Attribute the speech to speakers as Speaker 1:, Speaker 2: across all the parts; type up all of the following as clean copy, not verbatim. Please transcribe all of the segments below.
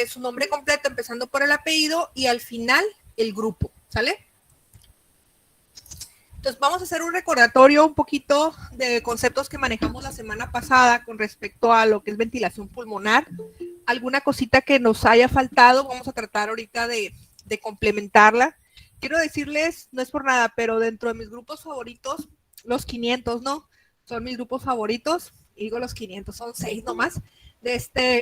Speaker 1: su nombre completo, empezando por el apellido, y al final el grupo, ¿sale? Entonces vamos a hacer un recordatorio un poquito de conceptos que manejamos la semana pasada con respecto a lo que es ventilación pulmonar. Alguna cosita que nos haya faltado, vamos a tratar ahorita de complementarla. Quiero decirles, no es por nada, pero dentro de mis grupos favoritos, los 500, ¿no? Son mis grupos favoritos, y digo los 500, son 6 nomás.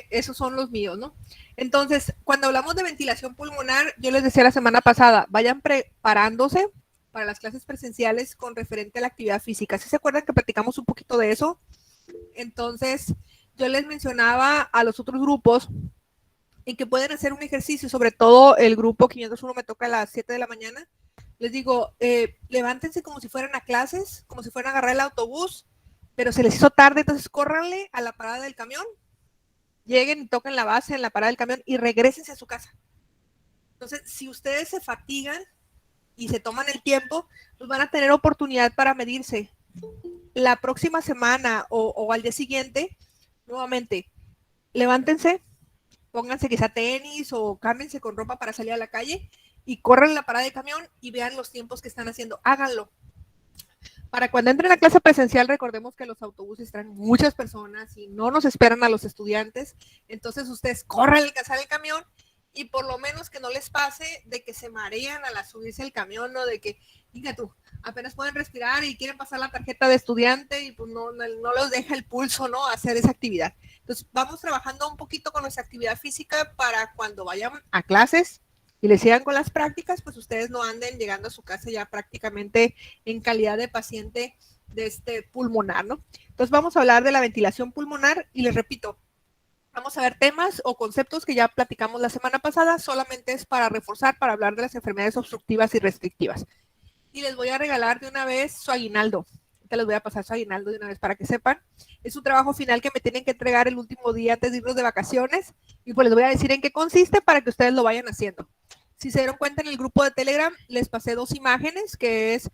Speaker 1: Esos son los míos, ¿no? Entonces, cuando hablamos de ventilación pulmonar, yo les decía la semana pasada, vayan preparándose para las clases presenciales con referente a la actividad física. ¿Sí se acuerdan que platicamos un poquito de eso? Entonces, yo les mencionaba a los otros grupos en que pueden hacer un ejercicio, sobre todo el grupo 501 me toca a las 7 de la mañana. Les digo, levántense como si fueran a clases, como si fueran a agarrar el autobús, pero se les hizo tarde, entonces córranle a la parada del camión, lleguen y toquen la base en la parada del camión y regrésense a su casa. Entonces, si ustedes se fatigan y se toman el tiempo, pues van a tener oportunidad para medirse. La próxima semana o al día siguiente, nuevamente, levántense, pónganse quizá tenis o cámbiense con ropa para salir a la calle y corran la parada de camión y vean los tiempos que están haciendo. Háganlo. Para cuando entren a clase presencial, recordemos que los autobuses traen muchas personas y no nos esperan a los estudiantes. Entonces ustedes corran a alcanzar el camión y por lo menos que no les pase de que se marean al subirse al camión, ¿no? De que, diga tú, apenas pueden respirar y quieren pasar la tarjeta de estudiante y pues no los deja el pulso, ¿no? Hacer esa actividad. Entonces vamos trabajando un poquito con nuestra actividad física para cuando vayan a clases y les sigan con las prácticas, pues ustedes no anden llegando a su casa ya prácticamente en calidad de paciente de pulmonar, ¿no? Entonces vamos a hablar de la ventilación pulmonar y les repito, vamos a ver temas o conceptos que ya platicamos la semana pasada, solamente es para reforzar, para hablar de las enfermedades obstructivas y restrictivas. Y les voy a regalar de una vez su aguinaldo. Te les voy a pasar su aguinaldo de una vez para que sepan. Es un trabajo final que me tienen que entregar el último día antes de irnos de vacaciones y pues les voy a decir en qué consiste para que ustedes lo vayan haciendo. Si se dieron cuenta en el grupo de Telegram, les pasé 2 imágenes que es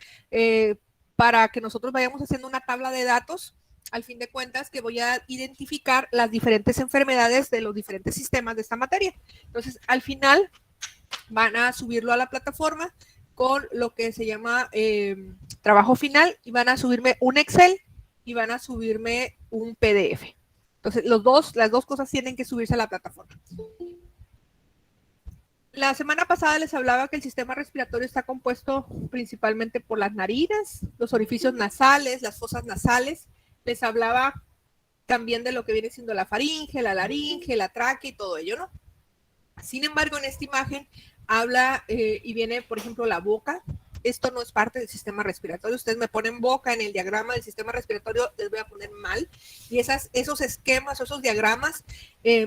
Speaker 1: para que nosotros vayamos haciendo una tabla de datos al fin de cuentas que voy a identificar las diferentes enfermedades de los diferentes sistemas de esta materia. Entonces, al final van a subirlo a la plataforma con lo que se llama trabajo final y van a subirme un Excel y van a subirme un PDF. Entonces, las dos cosas tienen que subirse a la plataforma. La semana pasada les hablaba que el sistema respiratorio está compuesto principalmente por las narinas, los orificios nasales, las fosas nasales. Les hablaba también de lo que viene siendo la faringe, la laringe, la tráquea y todo ello, ¿no? Sin embargo, en esta imagen habla y viene, por ejemplo, la boca. Esto no es parte del sistema respiratorio. Ustedes me ponen boca en el diagrama del sistema respiratorio, les voy a poner mal. Y esos esquemas, esos diagramas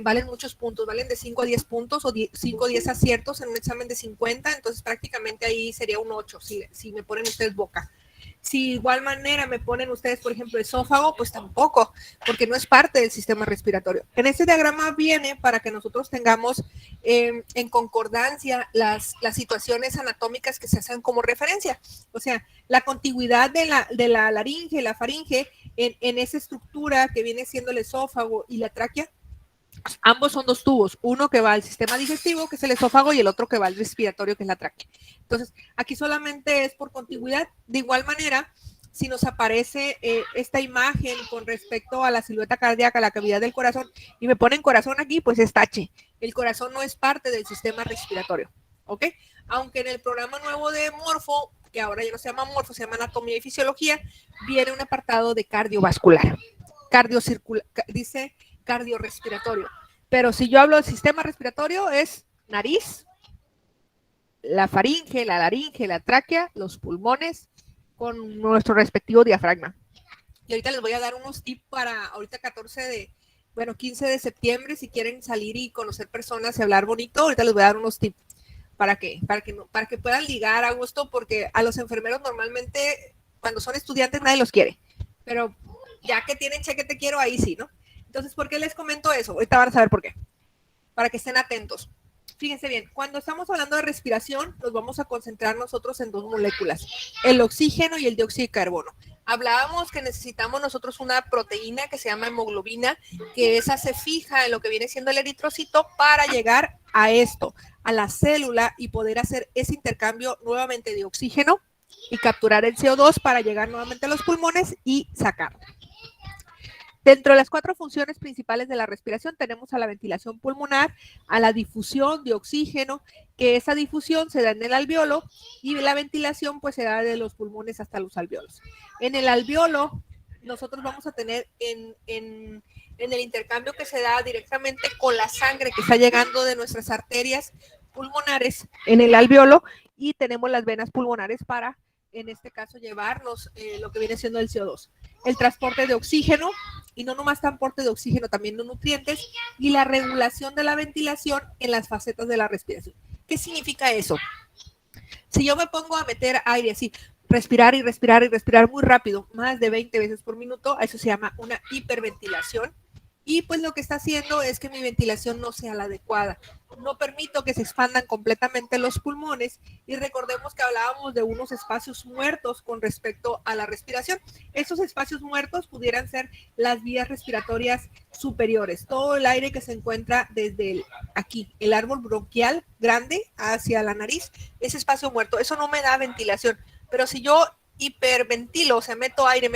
Speaker 1: valen muchos puntos, valen de 5 a 10 puntos o 5 a 10 aciertos en un examen de 50. Entonces, prácticamente ahí sería un 8 si me ponen ustedes boca. Si de igual manera me ponen ustedes, por ejemplo, esófago, pues tampoco, porque no es parte del sistema respiratorio. En este diagrama viene para que nosotros tengamos en concordancia las situaciones anatómicas que se hacen como referencia. O sea, la contigüidad de la laringe, la faringe, en esa estructura que viene siendo el esófago y la tráquea. Ambos son 2 tubos, uno que va al sistema digestivo, que es el esófago, y el otro que va al respiratorio, que es la tráquea. Entonces, aquí solamente es por contigüidad. De igual manera, si nos aparece esta imagen con respecto a la silueta cardíaca, la cavidad del corazón, y me ponen corazón aquí, pues es tache. El corazón no es parte del sistema respiratorio, ¿ok? Aunque en el programa nuevo de Morfo, que ahora ya no se llama Morfo, se llama Anatomía y Fisiología, viene un apartado de cardiovascular. Dice cardiorrespiratorio. Pero si yo hablo del sistema respiratorio, es nariz, la faringe, la laringe, la tráquea, los pulmones, con nuestro respectivo diafragma. Y ahorita les voy a dar unos tips para ahorita 15 de septiembre, si quieren salir y conocer personas y hablar bonito, ahorita les voy a dar unos tips para que puedan ligar a gusto, porque a los enfermeros normalmente cuando son estudiantes nadie los quiere, pero ya que tienen cheque te quiero, ahí sí, ¿no? Entonces, ¿por qué les comento eso? Ahorita van a saber por qué. Para que estén atentos. Fíjense bien, cuando estamos hablando de respiración, nos vamos a concentrar nosotros en 2 moléculas, el oxígeno y el dióxido de carbono. Hablábamos que necesitamos nosotros una proteína que se llama hemoglobina, que esa se fija en lo que viene siendo el eritrocito para llegar a esto, a la célula y poder hacer ese intercambio nuevamente de oxígeno y capturar el CO2 para llegar nuevamente a los pulmones y sacarlo. Dentro de las 4 funciones principales de la respiración tenemos a la ventilación pulmonar, a la difusión de oxígeno, que esa difusión se da en el alveolo y la ventilación pues se da de los pulmones hasta los alveolos. En el alveolo nosotros vamos a tener en el intercambio que se da directamente con la sangre que está llegando de nuestras arterias pulmonares en el alveolo y tenemos las venas pulmonares para, en este caso, llevarnos lo que viene siendo el CO2. El transporte de oxígeno, y no nomás transporte de oxígeno, también de nutrientes, y la regulación de la ventilación en las facetas de la respiración. ¿Qué significa eso? Si yo me pongo a meter aire así, respirar y respirar y respirar muy rápido, más de 20 veces por minuto, eso se llama una hiperventilación. Y pues lo que está haciendo es que mi ventilación no sea la adecuada. No permito que se expandan completamente los pulmones y recordemos que hablábamos de unos espacios muertos con respecto a la respiración. Esos espacios muertos pudieran ser las vías respiratorias superiores, todo el aire que se encuentra desde aquí, el árbol bronquial grande hacia la nariz, ese espacio muerto, eso no me da ventilación. Pero si yo hiperventilo, o sea, meto aire,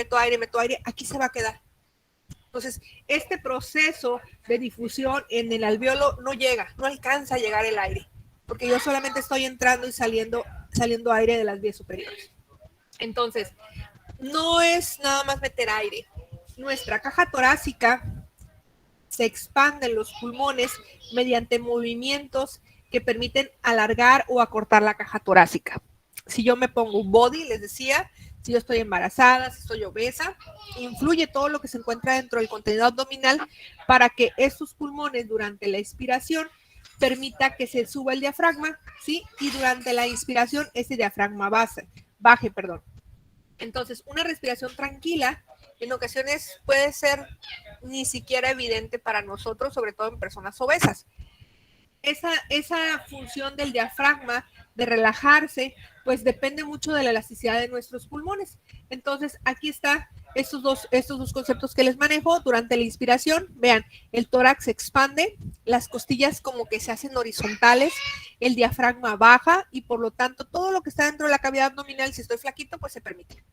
Speaker 1: aquí se va a quedar. Entonces, este proceso de difusión en el alveolo no llega, no alcanza a llegar el aire, porque yo solamente estoy entrando y saliendo aire de las vías superiores. Entonces, no es nada más meter aire. Nuestra caja torácica se expande en los pulmones mediante movimientos que permiten alargar o acortar la caja torácica. Si yo me pongo un body, les decía, si yo estoy embarazada, si estoy obesa, influye todo lo que se encuentra dentro del contenido abdominal para que estos pulmones durante la expiración permita que se suba el diafragma, ¿sí? Y durante la inspiración ese diafragma baje. Entonces, una respiración tranquila en ocasiones puede ser ni siquiera evidente para nosotros, sobre todo en personas obesas. Esa función del diafragma de relajarse, pues depende mucho de la elasticidad de nuestros pulmones. Entonces, aquí está estos dos conceptos que les manejo. Durante la inspiración, vean, el tórax se expande, las costillas como que se hacen horizontales, el diafragma baja y por lo tanto todo lo que está dentro de la cavidad abdominal, si estoy flaquito, pues se permite.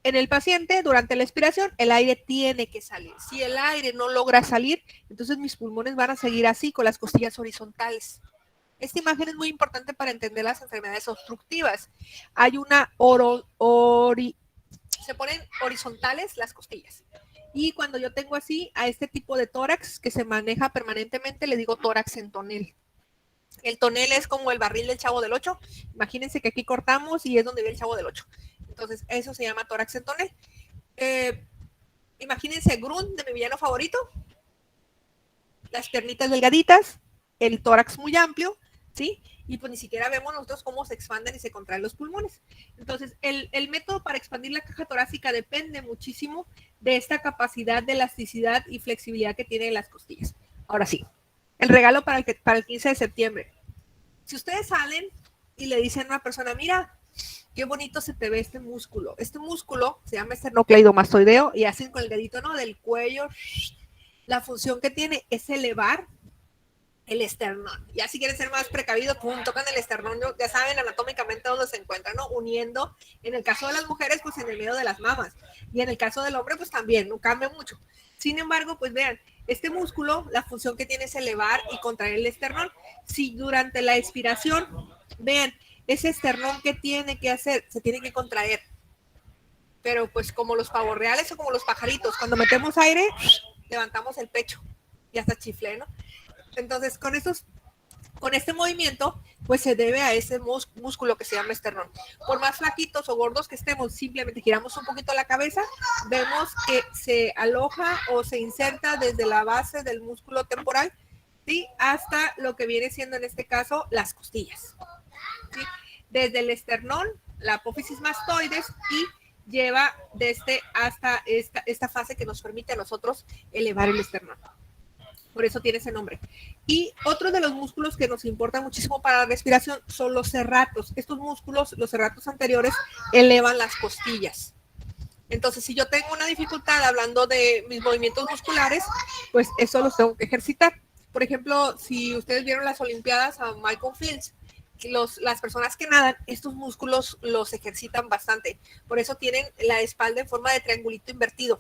Speaker 1: En el paciente, durante la expiración, el aire tiene que salir. Si el aire no logra salir, entonces mis pulmones van a seguir así, con las costillas horizontales. Esta imagen es muy importante para entender las enfermedades obstructivas. Hay una se ponen horizontales las costillas. Y cuando yo tengo así, a este tipo de tórax que se maneja permanentemente, le digo tórax en tonel. El tonel es como el barril del Chavo del 8. Imagínense que aquí cortamos y es donde viene el Chavo del 8. Entonces, eso se llama tórax en tonel. Imagínense Grunt, de mi villano favorito. Las piernitas delgaditas, el tórax muy amplio, ¿sí? Y pues ni siquiera vemos nosotros cómo se expanden y se contraen los pulmones. Entonces, el método para expandir la caja torácica depende muchísimo de esta capacidad de elasticidad y flexibilidad que tienen las costillas. Ahora sí, el regalo para el 15 de septiembre. Si ustedes salen y le dicen a una persona, mira, qué bonito se te ve este músculo. Este músculo se llama esternocleidomastoideo y hacen con el dedito, ¿no? Del cuello. La función que tiene es elevar el esternón. Ya si quieren ser más precavidos, pum, tocan el esternón, ya saben anatómicamente dónde se encuentra, ¿no? Uniendo, en el caso de las mujeres, pues en el medio de las mamas. Y en el caso del hombre, pues también, no cambia mucho. Sin embargo, pues vean, este músculo, la función que tiene es elevar y contraer el esternón. Si durante la expiración, vean, ese esternón, ¿qué tiene que hacer? Se tiene que contraer. Pero pues como los pavos reales o como los pajaritos, cuando metemos aire, levantamos el pecho y hasta chiflé, ¿no? Entonces, con este movimiento, pues se debe a ese músculo que se llama esternón. Por más flaquitos o gordos que estemos, simplemente giramos un poquito la cabeza, vemos que se aloja o se inserta desde la base del músculo temporal, ¿sí? Hasta lo que viene siendo en este caso las costillas, ¿sí? Desde el esternón, la apófisis mastoides y lleva desde hasta esta fase que nos permite a nosotros elevar el esternón. Por eso tiene ese nombre. Y otro de los músculos que nos importa muchísimo para la respiración son los serratos. Estos músculos, los serratos anteriores, elevan las costillas. Entonces, si yo tengo una dificultad hablando de mis movimientos musculares, pues eso los tengo que ejercitar. Por ejemplo, si ustedes vieron las Olimpiadas a Michael Phelps, las personas que nadan, estos músculos los ejercitan bastante. Por eso tienen la espalda en forma de triangulito invertido.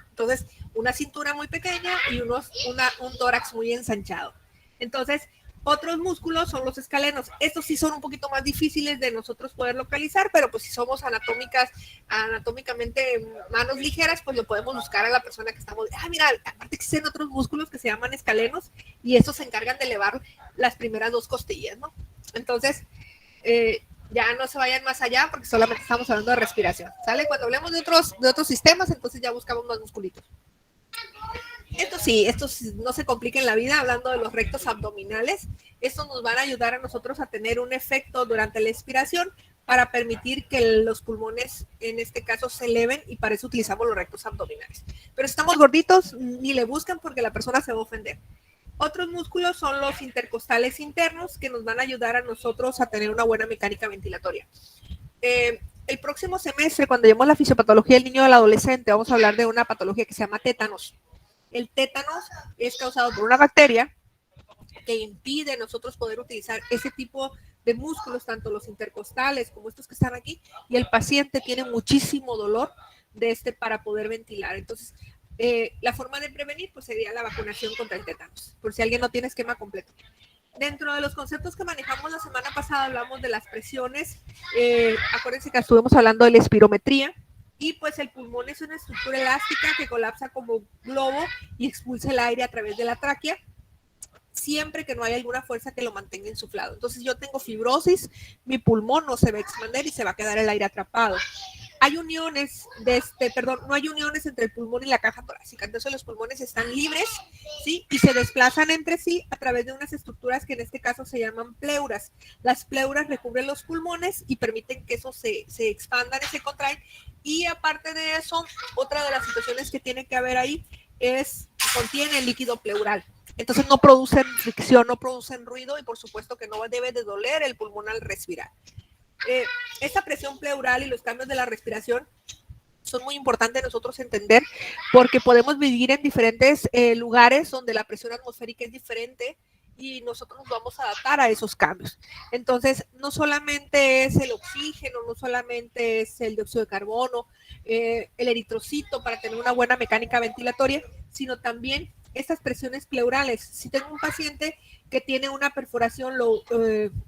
Speaker 1: Entonces, una cintura muy pequeña y un tórax muy ensanchado. Entonces, otros músculos son los escalenos. Estos sí son un poquito más difíciles de nosotros poder localizar, pero pues si somos anatómicamente manos ligeras, pues lo podemos buscar a la persona que estamos. Mira, aparte existen otros músculos que se llaman escalenos y estos se encargan de elevar las primeras dos costillas, ¿no? Entonces, ya no se vayan más allá porque solamente estamos hablando de respiración, ¿sale? Cuando hablemos de otros sistemas, entonces ya buscamos más musculitos. Estos no se compliquen la vida hablando de los rectos abdominales. Estos nos van a ayudar a nosotros a tener un efecto durante la expiración para permitir que los pulmones, en este caso, se eleven y para eso utilizamos los rectos abdominales. Pero si estamos gorditos, ni le buscan porque la persona se va a ofender. Otros músculos son los intercostales internos que nos van a ayudar a nosotros a tener una buena mecánica ventilatoria. El próximo semestre, cuando llevemos la fisiopatología del niño y del adolescente, vamos a hablar de una patología que se llama tétanos. El tétanos es causado por una bacteria que impide nosotros poder utilizar ese tipo de músculos, tanto los intercostales como estos que están aquí, y el paciente tiene muchísimo dolor para poder ventilar. Entonces, la forma de prevenir pues sería la vacunación contra el tétanos, por si alguien no tiene esquema completo. Dentro de los conceptos que manejamos la semana pasada hablamos de las presiones. Acuérdense que estuvimos hablando de la espirometría. Y pues el pulmón es una estructura elástica que colapsa como globo y expulsa el aire a través de la tráquea, siempre que no haya alguna fuerza que lo mantenga insuflado. Entonces yo tengo fibrosis, mi pulmón no se va a expandir y se va a quedar el aire atrapado. Hay uniones no hay uniones entre el pulmón y la caja torácica, entonces los pulmones están libres, ¿sí? Y se desplazan entre sí a través de unas estructuras que en este caso se llaman pleuras. Las pleuras recubren los pulmones y permiten que esos se expandan y se contraen. Y aparte de eso, otra de las situaciones que tiene que haber ahí es que contiene el líquido pleural. Entonces no producen fricción, no producen ruido y por supuesto que no debe de doler el pulmón al respirar. Esta presión pleural y los cambios de la respiración son muy importantes nosotros entender porque podemos vivir en diferentes lugares donde la presión atmosférica es diferente y nosotros nos vamos a adaptar a esos cambios. Entonces, no solamente es el oxígeno, no solamente es el dióxido de carbono, el eritrocito para tener una buena mecánica ventilatoria, sino también estas presiones pleurales. Si tengo un paciente que tiene una perforación,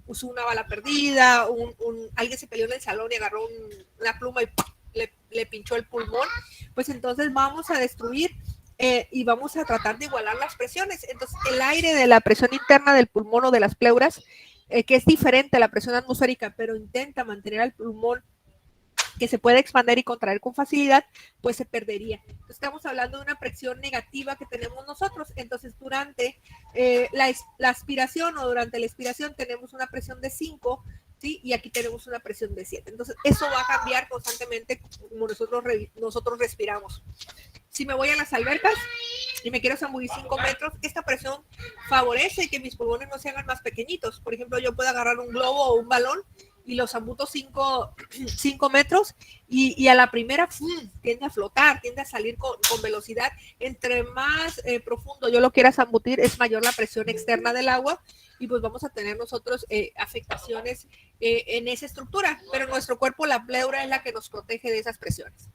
Speaker 1: usó una bala perdida, alguien se peleó en el salón y agarró una pluma y le pinchó el pulmón, pues entonces vamos a destruir y vamos a tratar de igualar las presiones. Entonces el aire de la presión interna del pulmón o de las pleuras, que es diferente a la presión atmosférica, pero intenta mantener al pulmón que se puede expandir y contraer con facilidad, pues se perdería. Entonces, estamos hablando de una presión negativa que tenemos nosotros. Entonces, durante la aspiración o durante la expiración tenemos una presión de 5, ¿sí? Y aquí tenemos una presión de 7. Entonces, eso va a cambiar constantemente como nosotros respiramos. Si me voy a las albercas y me quiero zambullir 5 metros, esta presión favorece que mis pulmones no se hagan más pequeñitos. Por ejemplo, yo puedo agarrar un globo o un balón y los zambuto 5 metros y a la primera tiende a flotar, tiende a salir con velocidad. Entre más profundo yo lo quiera zambutir, es mayor la presión externa del agua y pues vamos a tener nosotros afectaciones en esa estructura, pero nuestro cuerpo, la pleura, es la que nos protege de esas presiones.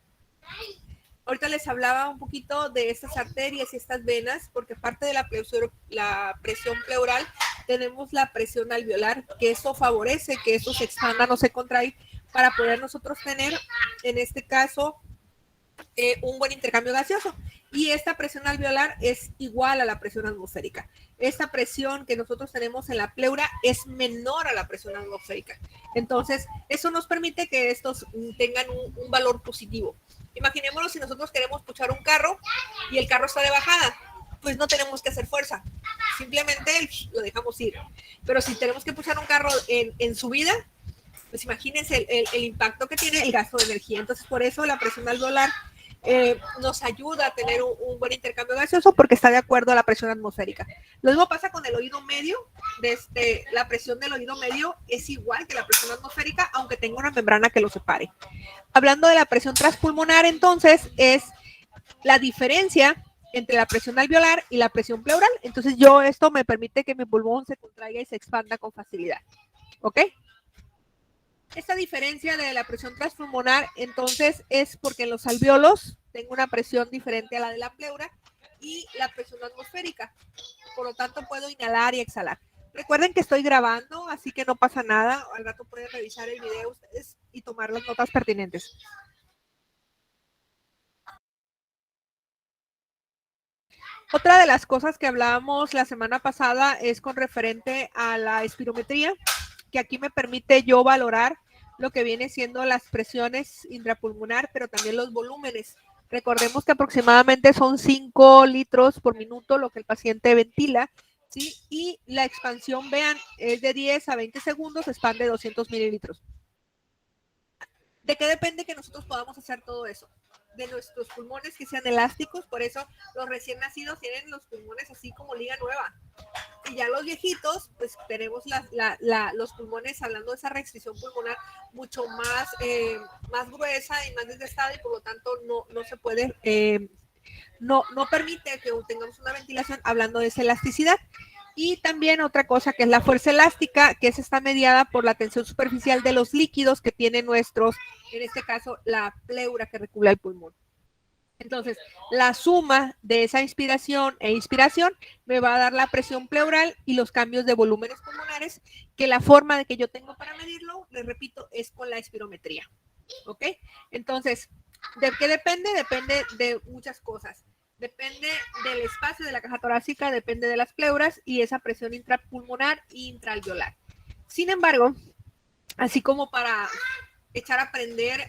Speaker 1: Ahorita les hablaba un poquito de estas arterias y estas venas, porque aparte de la presión pleural, tenemos la presión alveolar, que eso favorece que eso se expanda, no se contrae, para poder nosotros tener, en este caso, un buen intercambio gaseoso. Y esta presión alveolar es igual a la presión atmosférica. Esta presión que nosotros tenemos en la pleura es menor a la presión atmosférica. Entonces, eso nos permite que estos tengan un valor positivo. Imaginémonos si nosotros queremos puchar un carro y el carro está de bajada, pues no tenemos que hacer fuerza, simplemente lo dejamos ir. Pero si tenemos que puchar un carro en subida, pues imagínense el impacto que tiene el gasto de energía. Entonces, por eso la presión alveolar nos ayuda a tener un buen intercambio gaseoso porque está de acuerdo a la presión atmosférica. Lo mismo pasa con el oído medio. La presión del oído medio es igual que la presión atmosférica, aunque tenga una membrana que lo separe. Hablando de la presión transpulmonar, entonces, es la diferencia entre la presión alveolar y la presión pleural. Entonces, esto me permite que mi pulmón se contraiga y se expanda con facilidad. ¿Ok? Esta diferencia de la presión transpulmonar, entonces, es porque en los alveolos tengo una presión diferente a la de la pleura y la presión atmosférica. Por lo tanto, puedo inhalar y exhalar. Recuerden que estoy grabando, así que no pasa nada. Al rato pueden revisar el video ustedes y tomar las notas pertinentes. Otra de las cosas que hablábamos la semana pasada es con referente a la espirometría, que aquí me permite yo valorar lo que viene siendo las presiones intrapulmonar, pero también los volúmenes. Recordemos que aproximadamente son 5 litros por minuto lo que el paciente ventila, ¿sí? Y la expansión, vean, es de 10 a 20 segundos, expande 200 mililitros. ¿De qué depende que nosotros podamos hacer todo eso? De nuestros pulmones que sean elásticos, por eso los recién nacidos tienen los pulmones así como liga nueva. Y ya los viejitos, pues tenemos los pulmones, hablando de esa restricción pulmonar, mucho más gruesa y más desgastada, y por lo tanto no se puede, no permite que tengamos una ventilación, hablando de esa elasticidad. Y también otra cosa que es la fuerza elástica, que está mediada por la tensión superficial de los líquidos que tienen nuestros, en este caso, la pleura que recubra el pulmón. Entonces, la suma de esa inspiración e inspiración me va a dar la presión pleural y los cambios de volúmenes pulmonares, que la forma de que yo tengo para medirlo, les repito, es con la espirometría. ¿Ok? Entonces, ¿de qué depende? Depende de muchas cosas. Depende del espacio de la caja torácica, depende de las pleuras y esa presión intrapulmonar e intraalveolar. Sin embargo, así como para echar a aprender,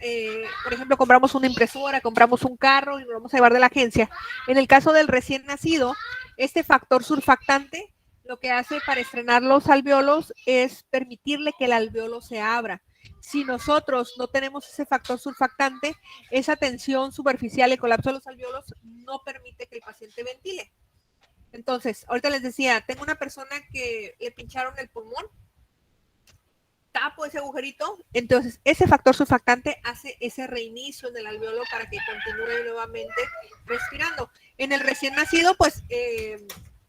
Speaker 1: por ejemplo, compramos una impresora, compramos un carro y nos vamos a llevar de la agencia. En el caso del recién nacido, este factor surfactante lo que hace para estrenar los alveolos es permitirle que el alveolo se abra. Si nosotros no tenemos ese factor surfactante, esa tensión superficial y colapso de los alveolos no permite que el paciente ventile. Entonces, ahorita les decía, tengo una persona que le pincharon el pulmón, tapo ese agujerito, entonces ese factor surfactante hace ese reinicio en el alveolo para que continúe nuevamente respirando. En el recién nacido, pues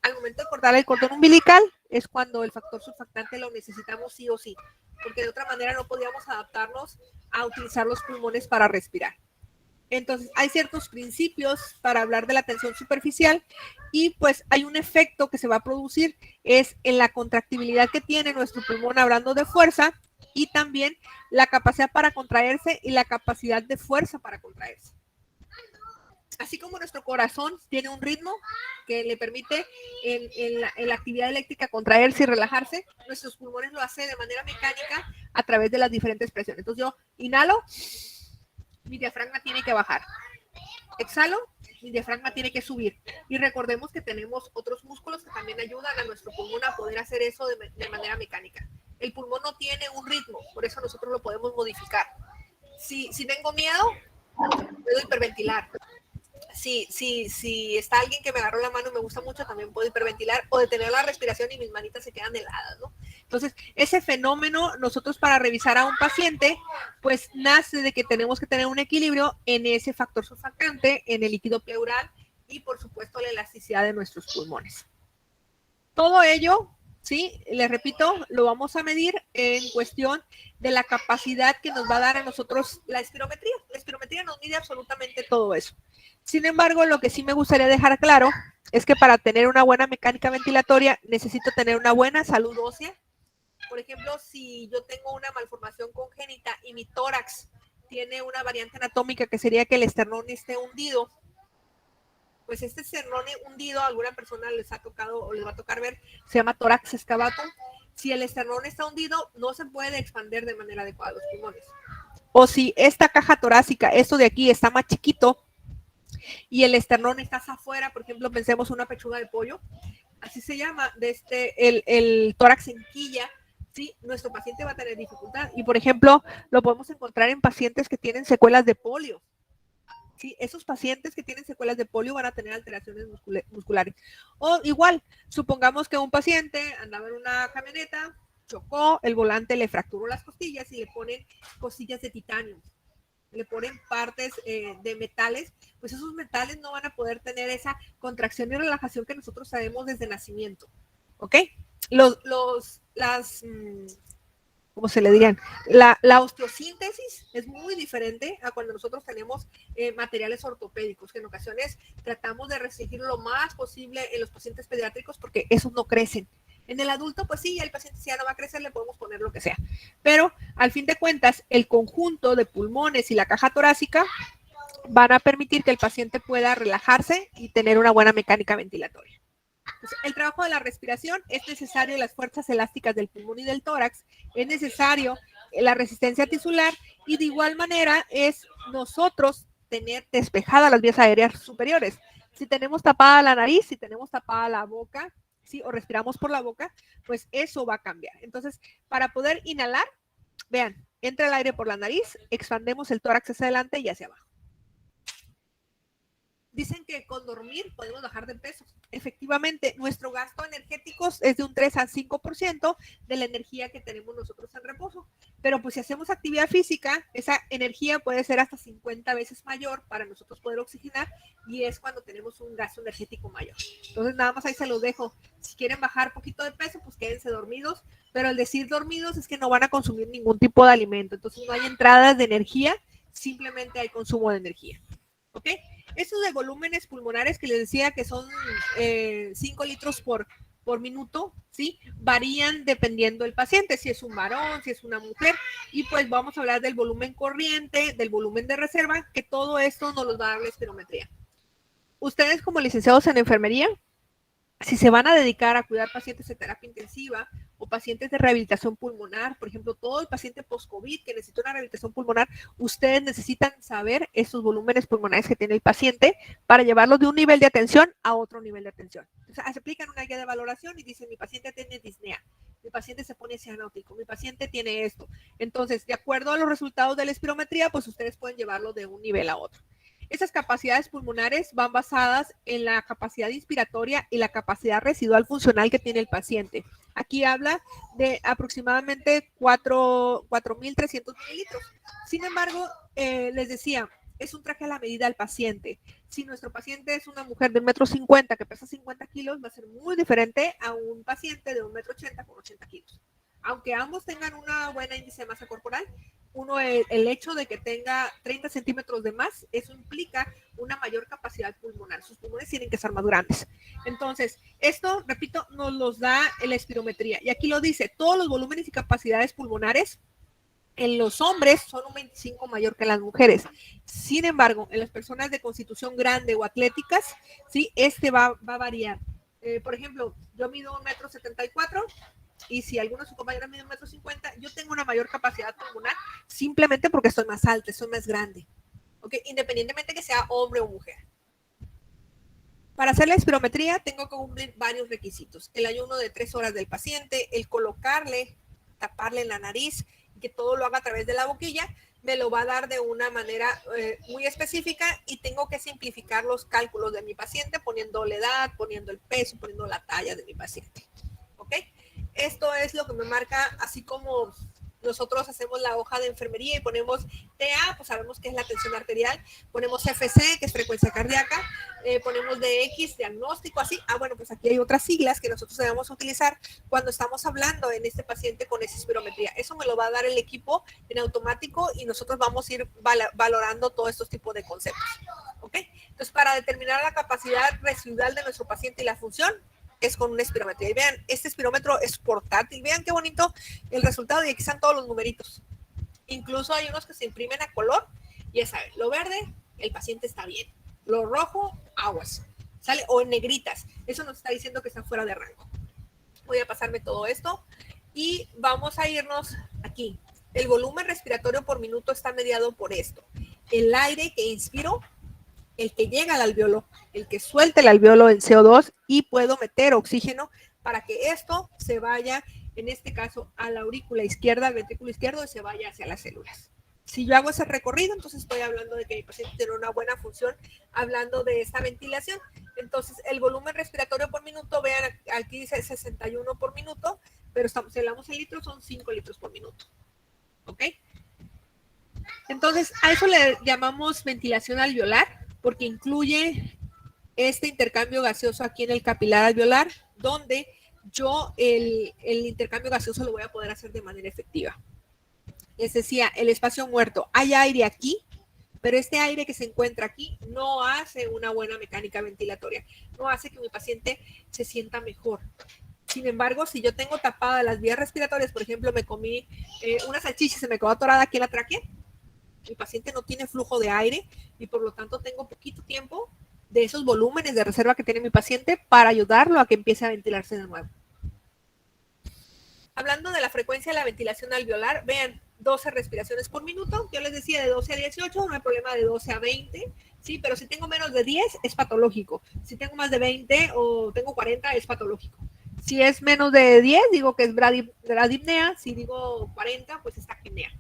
Speaker 1: al momento de cortar el cordón umbilical es cuando el factor surfactante lo necesitamos sí o sí, porque de otra manera no podíamos adaptarnos a utilizar los pulmones para respirar. Entonces, hay ciertos principios para hablar de la tensión superficial y pues hay un efecto que se va a producir, es en la contractibilidad que tiene nuestro pulmón, hablando de fuerza, y también la capacidad para contraerse y la capacidad de fuerza para contraerse. Así como nuestro corazón tiene un ritmo que le permite en la actividad eléctrica contraerse y relajarse, nuestros pulmones lo hacen de manera mecánica a través de las diferentes presiones. Entonces yo inhalo, mi diafragma tiene que bajar. Exhalo, mi diafragma tiene que subir. Y recordemos que tenemos otros músculos que también ayudan a nuestro pulmón a poder hacer eso de manera mecánica. El pulmón no tiene un ritmo, por eso nosotros lo podemos modificar. Si tengo miedo, puedo hiperventilar. Si está alguien que me agarró la mano y me gusta mucho, también puedo hiperventilar o detener la respiración y mis manitas se quedan heladas, ¿no? Entonces, ese fenómeno, nosotros para revisar a un paciente, pues nace de que tenemos que tener un equilibrio en ese factor surfactante, en el líquido pleural y, por supuesto, la elasticidad de nuestros pulmones. Todo ello, sí, les repito, lo vamos a medir en cuestión de la capacidad que nos va a dar a nosotros la espirometría. La espirometría nos mide absolutamente todo eso. Sin embargo, lo que sí me gustaría dejar claro es que para tener una buena mecánica ventilatoria necesito tener una buena salud ósea. Por ejemplo, si yo tengo una malformación congénita y mi tórax tiene una variante anatómica que sería que el esternón esté hundido, pues este esternón hundido a alguna persona les ha tocado o les va a tocar ver, se llama tórax excavatum. Si el esternón está hundido, no se puede expandir de manera adecuada los pulmones. O si esta caja torácica, esto de aquí está más chiquito y el esternón está hacia afuera, por ejemplo, pensemos una pechuga de pollo, así se llama, el tórax en quilla, ¿sí? Nuestro paciente va a tener dificultad. Y, por ejemplo, lo podemos encontrar en pacientes que tienen secuelas de polio. ¿sí? Esos pacientes que tienen secuelas de polio van a tener alteraciones musculares. O igual, supongamos que un paciente andaba en una camioneta, chocó, el volante le fracturó las costillas y le ponen costillas de titanio, le ponen partes de metales, pues esos metales no van a poder tener esa contracción y relajación que nosotros sabemos desde nacimiento, ¿ok? Las ¿cómo se le dirían? La osteosíntesis es muy diferente a cuando nosotros tenemos materiales ortopédicos, que en ocasiones tratamos de restringir lo más posible en los pacientes pediátricos porque esos no crecen. En el adulto, pues sí, el paciente si ya no va a crecer, le podemos poner lo que sea. Pero al fin de cuentas, el conjunto de pulmones y la caja torácica van a permitir que el paciente pueda relajarse y tener una buena mecánica ventilatoria. Entonces, el trabajo de la respiración es necesario las fuerzas elásticas del pulmón y del tórax, es necesario la resistencia tisular y de igual manera es nosotros tener despejadas las vías aéreas superiores. Si tenemos tapada la nariz, si tenemos tapada la boca, ¿sí? O respiramos por la boca, pues eso va a cambiar. Entonces, para poder inhalar, vean, entra el aire por la nariz, expandemos el tórax hacia adelante y hacia abajo. Dicen que con dormir podemos bajar de peso. Efectivamente, nuestro gasto energético es de un 3 al 5% de la energía que tenemos nosotros en reposo. Pero pues si hacemos actividad física, esa energía puede ser hasta 50 veces mayor para nosotros poder oxigenar y es cuando tenemos un gasto energético mayor. Entonces nada más ahí se los dejo. Si quieren bajar poquito de peso, pues quédense dormidos. Pero al decir dormidos es que no van a consumir ningún tipo de alimento. Entonces no hay entradas de energía, simplemente hay consumo de energía. ¿Ok? Estos de volúmenes pulmonares que les decía que son 5 litros por minuto, ¿sí? Varían dependiendo del paciente, si es un varón, si es una mujer, y pues vamos a hablar del volumen corriente, del volumen de reserva, que todo esto nos los va a dar la espirometría. Ustedes como licenciados en enfermería, si se van a dedicar a cuidar pacientes de terapia intensiva o pacientes de rehabilitación pulmonar, por ejemplo, todo el paciente post-COVID que necesita una rehabilitación pulmonar, ustedes necesitan saber esos volúmenes pulmonares que tiene el paciente para llevarlos de un nivel de atención a otro nivel de atención. Entonces, se aplican una guía de valoración y dicen, mi paciente tiene disnea, mi paciente se pone cianótico, mi paciente tiene esto. Entonces, de acuerdo a los resultados de la espirometría, pues ustedes pueden llevarlo de un nivel a otro. Esas capacidades pulmonares van basadas en la capacidad inspiratoria y la capacidad residual funcional que tiene el paciente. Aquí habla de aproximadamente 4.300 mililitros. Sin embargo, les decía, es un traje a la medida del paciente. Si nuestro paciente es una mujer de 1,50 m que pesa 50 kilos, va a ser muy diferente a un paciente de 1,80 m con 80 kilos. Aunque ambos tengan una buena índice de masa corporal, el hecho de que tenga 30 centímetros de más, eso implica una mayor capacidad pulmonar. Sus pulmones tienen que ser más grandes. Entonces, esto, repito, nos los da la espirometría. Y aquí lo dice, todos los volúmenes y capacidades pulmonares en los hombres son un 25 mayor que en las mujeres. Sin embargo, en las personas de constitución grande o atléticas, sí, va a variar. Por ejemplo, yo mido 1,74 m, y si alguno de sus compañeros mide 1,50 m, yo tengo una mayor capacidad pulmonar simplemente porque estoy más alta, soy más grande, ¿okay? Independientemente que sea hombre o mujer. Para hacer la espirometría tengo que cumplir varios requisitos. El ayuno de 3 horas del paciente, el colocarle, taparle la nariz, que todo lo haga a través de la boquilla, me lo va a dar de una manera muy específica y tengo que simplificar los cálculos de mi paciente poniendo la edad, poniendo el peso, poniendo la talla de mi paciente. ¿Ok? Esto es lo que me marca, así como nosotros hacemos la hoja de enfermería y ponemos TA, pues sabemos que es la tensión arterial, ponemos FC, que es frecuencia cardíaca, ponemos DX, diagnóstico, así. Bueno, pues aquí hay otras siglas que nosotros debemos utilizar cuando estamos hablando en este paciente con esa espirometría. Eso me lo va a dar el equipo en automático y nosotros vamos a ir valorando todos estos tipos de conceptos. ¿Ok? Entonces, para determinar la capacidad residual de nuestro paciente y la función, es con una espirometría. Y vean, este espirómetro es portátil. Vean qué bonito el resultado y aquí están todos los numeritos. Incluso hay unos que se imprimen a color y ya saben, lo verde, el paciente está bien. Lo rojo, aguas. ¿Sale? O en negritas. Eso nos está diciendo que está fuera de rango. Voy a pasarme todo esto y vamos a irnos aquí. El volumen respiratorio por minuto está mediado por esto. El aire que inspiro, el que llega al alveolo, el que suelta el alveolo en CO2 y puedo meter oxígeno para que esto se vaya, en este caso, a la aurícula izquierda, al ventrículo izquierdo y se vaya hacia las células. Si yo hago ese recorrido, entonces estoy hablando de que mi paciente tiene una buena función, hablando de esta ventilación. Entonces, el volumen respiratorio por minuto, vean, aquí dice 61 por minuto, pero si hablamos en litros, son 5 litros por minuto. ¿Ok? Entonces, a eso le llamamos ventilación alveolar, porque incluye este intercambio gaseoso aquí en el capilar alveolar, donde yo el intercambio gaseoso lo voy a poder hacer de manera efectiva. Les decía, el espacio muerto, hay aire aquí, pero este aire que se encuentra aquí no hace una buena mecánica ventilatoria, no hace que mi paciente se sienta mejor. Sin embargo, si yo tengo tapadas las vías respiratorias, por ejemplo, me comí una salchicha y se me quedó atorada aquí en la tráquea, mi paciente no tiene flujo de aire y por lo tanto tengo poquito tiempo de esos volúmenes de reserva que tiene mi paciente para ayudarlo a que empiece a ventilarse de nuevo. Hablando de la frecuencia de la ventilación alveolar, vean, 12 respiraciones por minuto. Yo les decía de 12 a 18, no hay problema de 12 a 20, ¿sí? Pero si tengo menos de 10, es patológico. Si tengo más de 20 o tengo 40, es patológico. Si es menos de 10, digo que es bradipnea. Si digo 40, pues es taquipnea.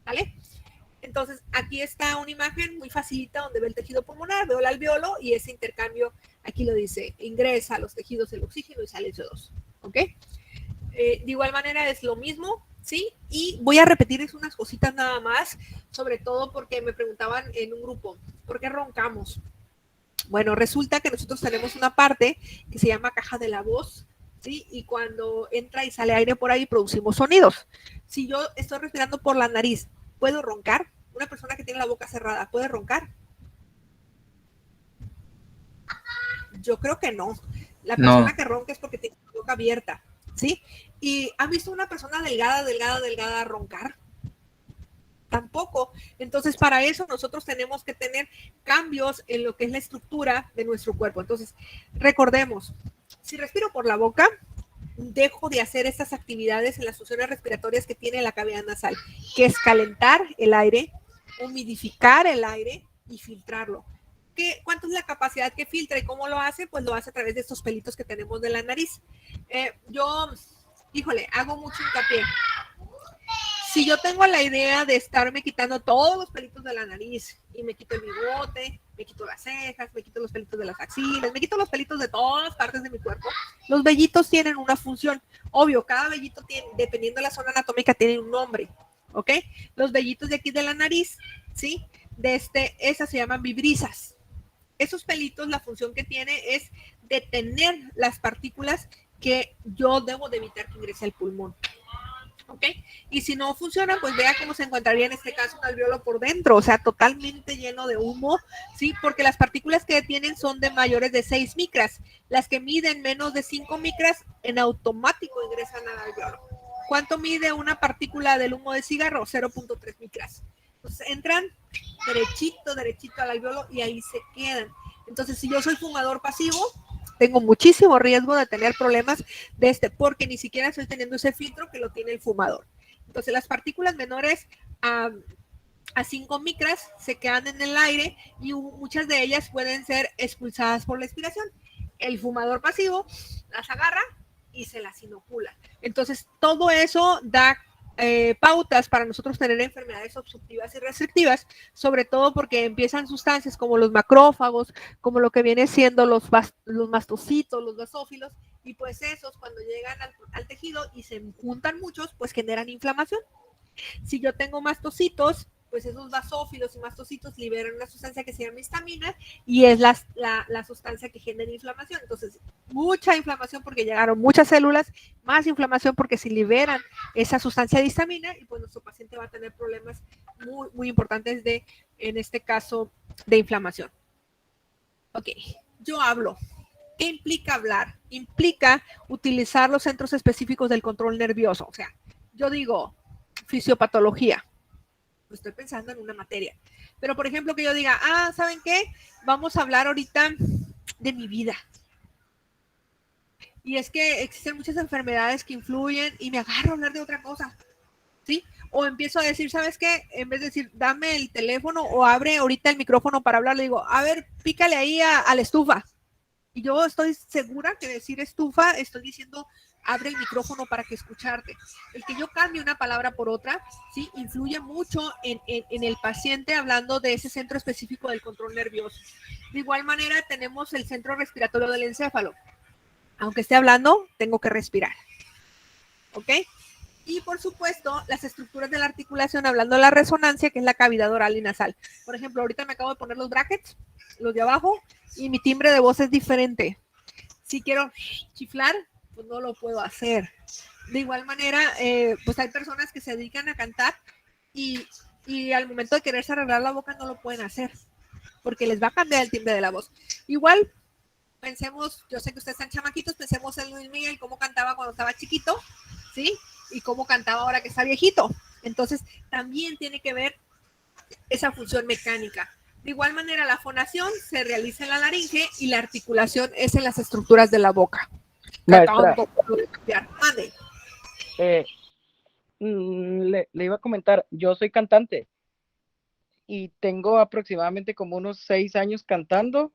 Speaker 1: ¿Vale? Entonces, aquí está una imagen muy facilita donde ve el tejido pulmonar, veo el alveolo y ese intercambio, aquí lo dice, ingresa a los tejidos el oxígeno y sale el CO2. ¿Ok? De igual manera es lo mismo, ¿sí? Y voy a repetirles unas cositas nada más, sobre todo porque me preguntaban en un grupo, ¿por qué roncamos? Bueno, resulta que nosotros tenemos una parte que se llama caja de la voz, ¿sí? Y cuando entra y sale aire por ahí, producimos sonidos. Si yo estoy respirando por la nariz, ¿puedo roncar? Una persona que tiene la boca cerrada, ¿puede roncar? Yo creo que no. La persona que ronca es porque tiene la boca abierta, ¿sí? ¿Y has visto una persona delgada roncar? Tampoco. Entonces, para eso nosotros tenemos que tener cambios en lo que es la estructura de nuestro cuerpo. Entonces, recordemos, si respiro por la boca, dejo de hacer estas actividades en las funciones respiratorias que tiene la cavidad nasal, que es calentar el aire, humidificar el aire y filtrarlo. ¿Cuánto es la capacidad que filtra y cómo lo hace? Pues lo hace a través de estos pelitos que tenemos de la nariz. Yo, híjole, hago mucho hincapié. Si yo tengo la idea de estarme quitando todos los pelitos de la nariz y me quito el bigote, me quito las cejas, me quito los pelitos de las axilas, me quito los pelitos de todas partes de mi cuerpo, los vellitos tienen una función. Obvio, cada vellito tiene, dependiendo de la zona anatómica, tiene un nombre, ¿ok? Los vellitos de aquí de la nariz, ¿sí? Esas se llaman vibrisas. Esos pelitos, la función que tiene es detener las partículas que yo debo de evitar que ingrese al pulmón. ¿Ok? Y si no funciona, pues vea cómo se encontraría en este caso un alveolo por dentro, o sea, totalmente lleno de humo, ¿sí? Porque las partículas que tienen son de mayores de 6 micras. Las que miden menos de 5 micras, en automático ingresan al alveolo. ¿Cuánto mide una partícula del humo de cigarro? 0.3 micras. Entonces entran derechito al alveolo y ahí se quedan. Entonces, si yo soy fumador pasivo, tengo muchísimo riesgo de tener problemas porque ni siquiera estoy teniendo ese filtro que lo tiene el fumador. Entonces, las partículas menores a 5 micras se quedan en el aire y muchas de ellas pueden ser expulsadas por la expiración. El fumador pasivo las agarra y se las inocula. Entonces, todo eso da pautas para nosotros tener enfermedades obstructivas y restrictivas, sobre todo porque empiezan sustancias como los macrófagos, como lo que viene siendo los mastocitos, los basófilos, y pues esos cuando llegan al tejido y se juntan muchos, pues generan inflamación. Si yo tengo mastocitos, pues esos basófilos y mastocitos liberan una sustancia que se llama histamina y es la sustancia que genera inflamación. Entonces, mucha inflamación porque llegaron muchas células, más inflamación porque se liberan esa sustancia de histamina y pues nuestro paciente va a tener problemas muy, muy importantes en este caso, de inflamación. Ok, yo hablo. ¿Qué implica hablar? Implica utilizar los centros específicos del control nervioso. O sea, yo digo fisiopatología. Estoy pensando en una materia. Pero, por ejemplo, que yo diga, ¿saben qué? Vamos a hablar ahorita de mi vida. Y es que existen muchas enfermedades que influyen y me agarro a hablar de otra cosa, ¿sí? O empiezo a decir, ¿sabes qué? En vez de decir, dame el teléfono o abre ahorita el micrófono para hablar, le digo, a ver, pícale ahí a la estufa. Y yo estoy segura que decir estufa, estoy diciendo abre el micrófono para que escucharte. El que yo cambie una palabra por otra, sí, influye mucho en el paciente hablando de ese centro específico del control nervioso. De igual manera tenemos el centro respiratorio del encéfalo. Aunque esté hablando, tengo que respirar. ¿Ok? Y por supuesto, las estructuras de la articulación, hablando de la resonancia, que es la cavidad oral y nasal. Por ejemplo, ahorita me acabo de poner los brackets, los de abajo, y mi timbre de voz es diferente. Si quiero chiflar, pues no lo puedo hacer. De igual manera, pues hay personas que se dedican a cantar y al momento de quererse arreglar la boca no lo pueden hacer, porque les va a cambiar el timbre de la voz. Igual, pensemos, yo sé que ustedes están chamaquitos, pensemos en Luis Miguel, cómo cantaba cuando estaba chiquito, ¿sí? Y cómo cantaba ahora que está viejito. Entonces, también tiene que ver esa función mecánica. De igual manera, la fonación se realiza en la laringe y la articulación es en las estructuras de la boca.
Speaker 2: Maestra,
Speaker 1: Mande.
Speaker 2: le iba a comentar, yo soy cantante y tengo aproximadamente como unos 6 años cantando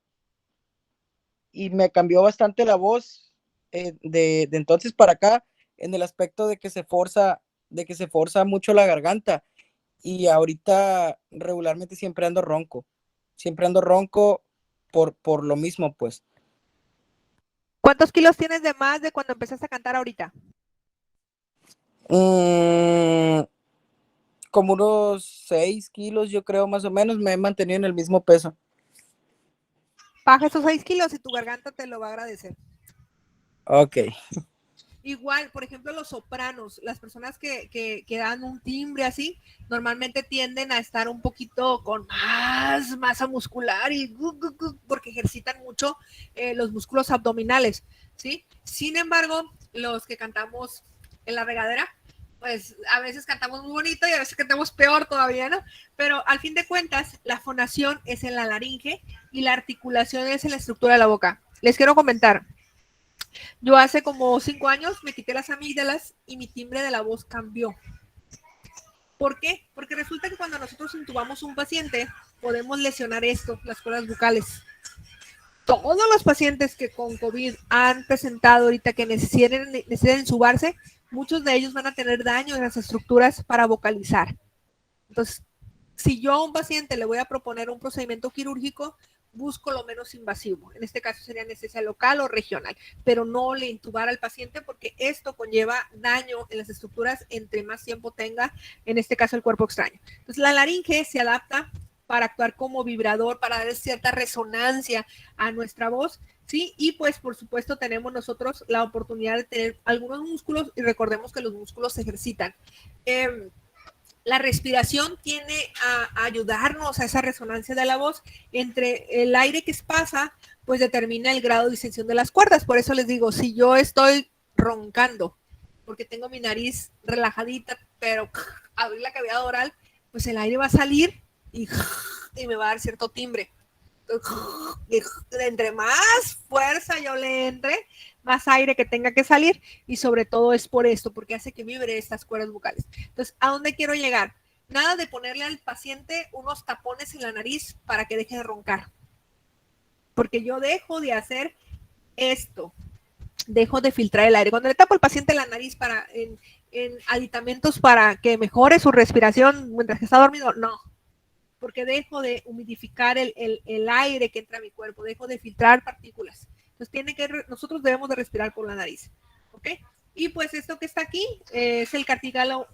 Speaker 2: y me cambió bastante la voz de entonces para acá en el aspecto de que se forza mucho la garganta y ahorita regularmente siempre ando ronco por lo mismo, pues.
Speaker 1: ¿Cuántos kilos tienes de más de cuando empezaste a cantar ahorita?
Speaker 2: Como unos 6 kilos, yo creo, más o menos, me he mantenido en el mismo peso.
Speaker 1: Baja esos 6 kilos y tu garganta te lo va a agradecer.
Speaker 2: Ok.
Speaker 1: Igual, por ejemplo, los sopranos, las personas que dan un timbre así, normalmente tienden a estar un poquito con más masa muscular y porque ejercitan mucho los músculos abdominales, ¿sí? Sin embargo, los que cantamos en la regadera, pues a veces cantamos muy bonito y a veces cantamos peor todavía, ¿no? Pero al fin de cuentas, la fonación es en la laringe y la articulación es en la estructura de la boca. Les quiero comentar, yo hace como 5 años me quité las amígdalas y mi timbre de la voz cambió. ¿Por qué? Porque resulta que cuando nosotros intubamos un paciente, podemos lesionar esto, las cuerdas vocales. Todos los pacientes que con COVID han presentado ahorita que necesiten intubarse, muchos de ellos van a tener daño en las estructuras para vocalizar. Entonces, si yo a un paciente le voy a proponer un procedimiento quirúrgico, busco lo menos invasivo. En este caso sería anestesia local o regional, pero no le intubar al paciente porque esto conlleva daño en las estructuras entre más tiempo tenga, en este caso, el cuerpo extraño. Entonces, la laringe se adapta para actuar como vibrador, para dar cierta resonancia a nuestra voz, ¿sí? Y pues, por supuesto, tenemos nosotros la oportunidad de tener algunos músculos y recordemos que los músculos se ejercitan. La respiración tiene a ayudarnos a esa resonancia de la voz. Entre el aire que pasa, pues determina el grado de distensión de las cuerdas. Por eso les digo, si yo estoy roncando, porque tengo mi nariz relajadita, pero abrir la cavidad oral, pues el aire va a salir y me va a dar cierto timbre. Entre más fuerza yo le entre, más aire que tenga que salir, y sobre todo es por esto, porque hace que vibre estas cuerdas vocales. Entonces, ¿a dónde quiero llegar? Nada de ponerle al paciente unos tapones en la nariz para que deje de roncar, porque yo dejo de hacer esto, dejo de filtrar el aire. Cuando le tapo al paciente la nariz en aditamentos para que mejore su respiración mientras que está dormido, no, porque dejo de humidificar el aire que entra a mi cuerpo, dejo de filtrar partículas. Entonces nosotros debemos de respirar por la nariz, ¿ok? Y pues esto que está aquí es el cartílago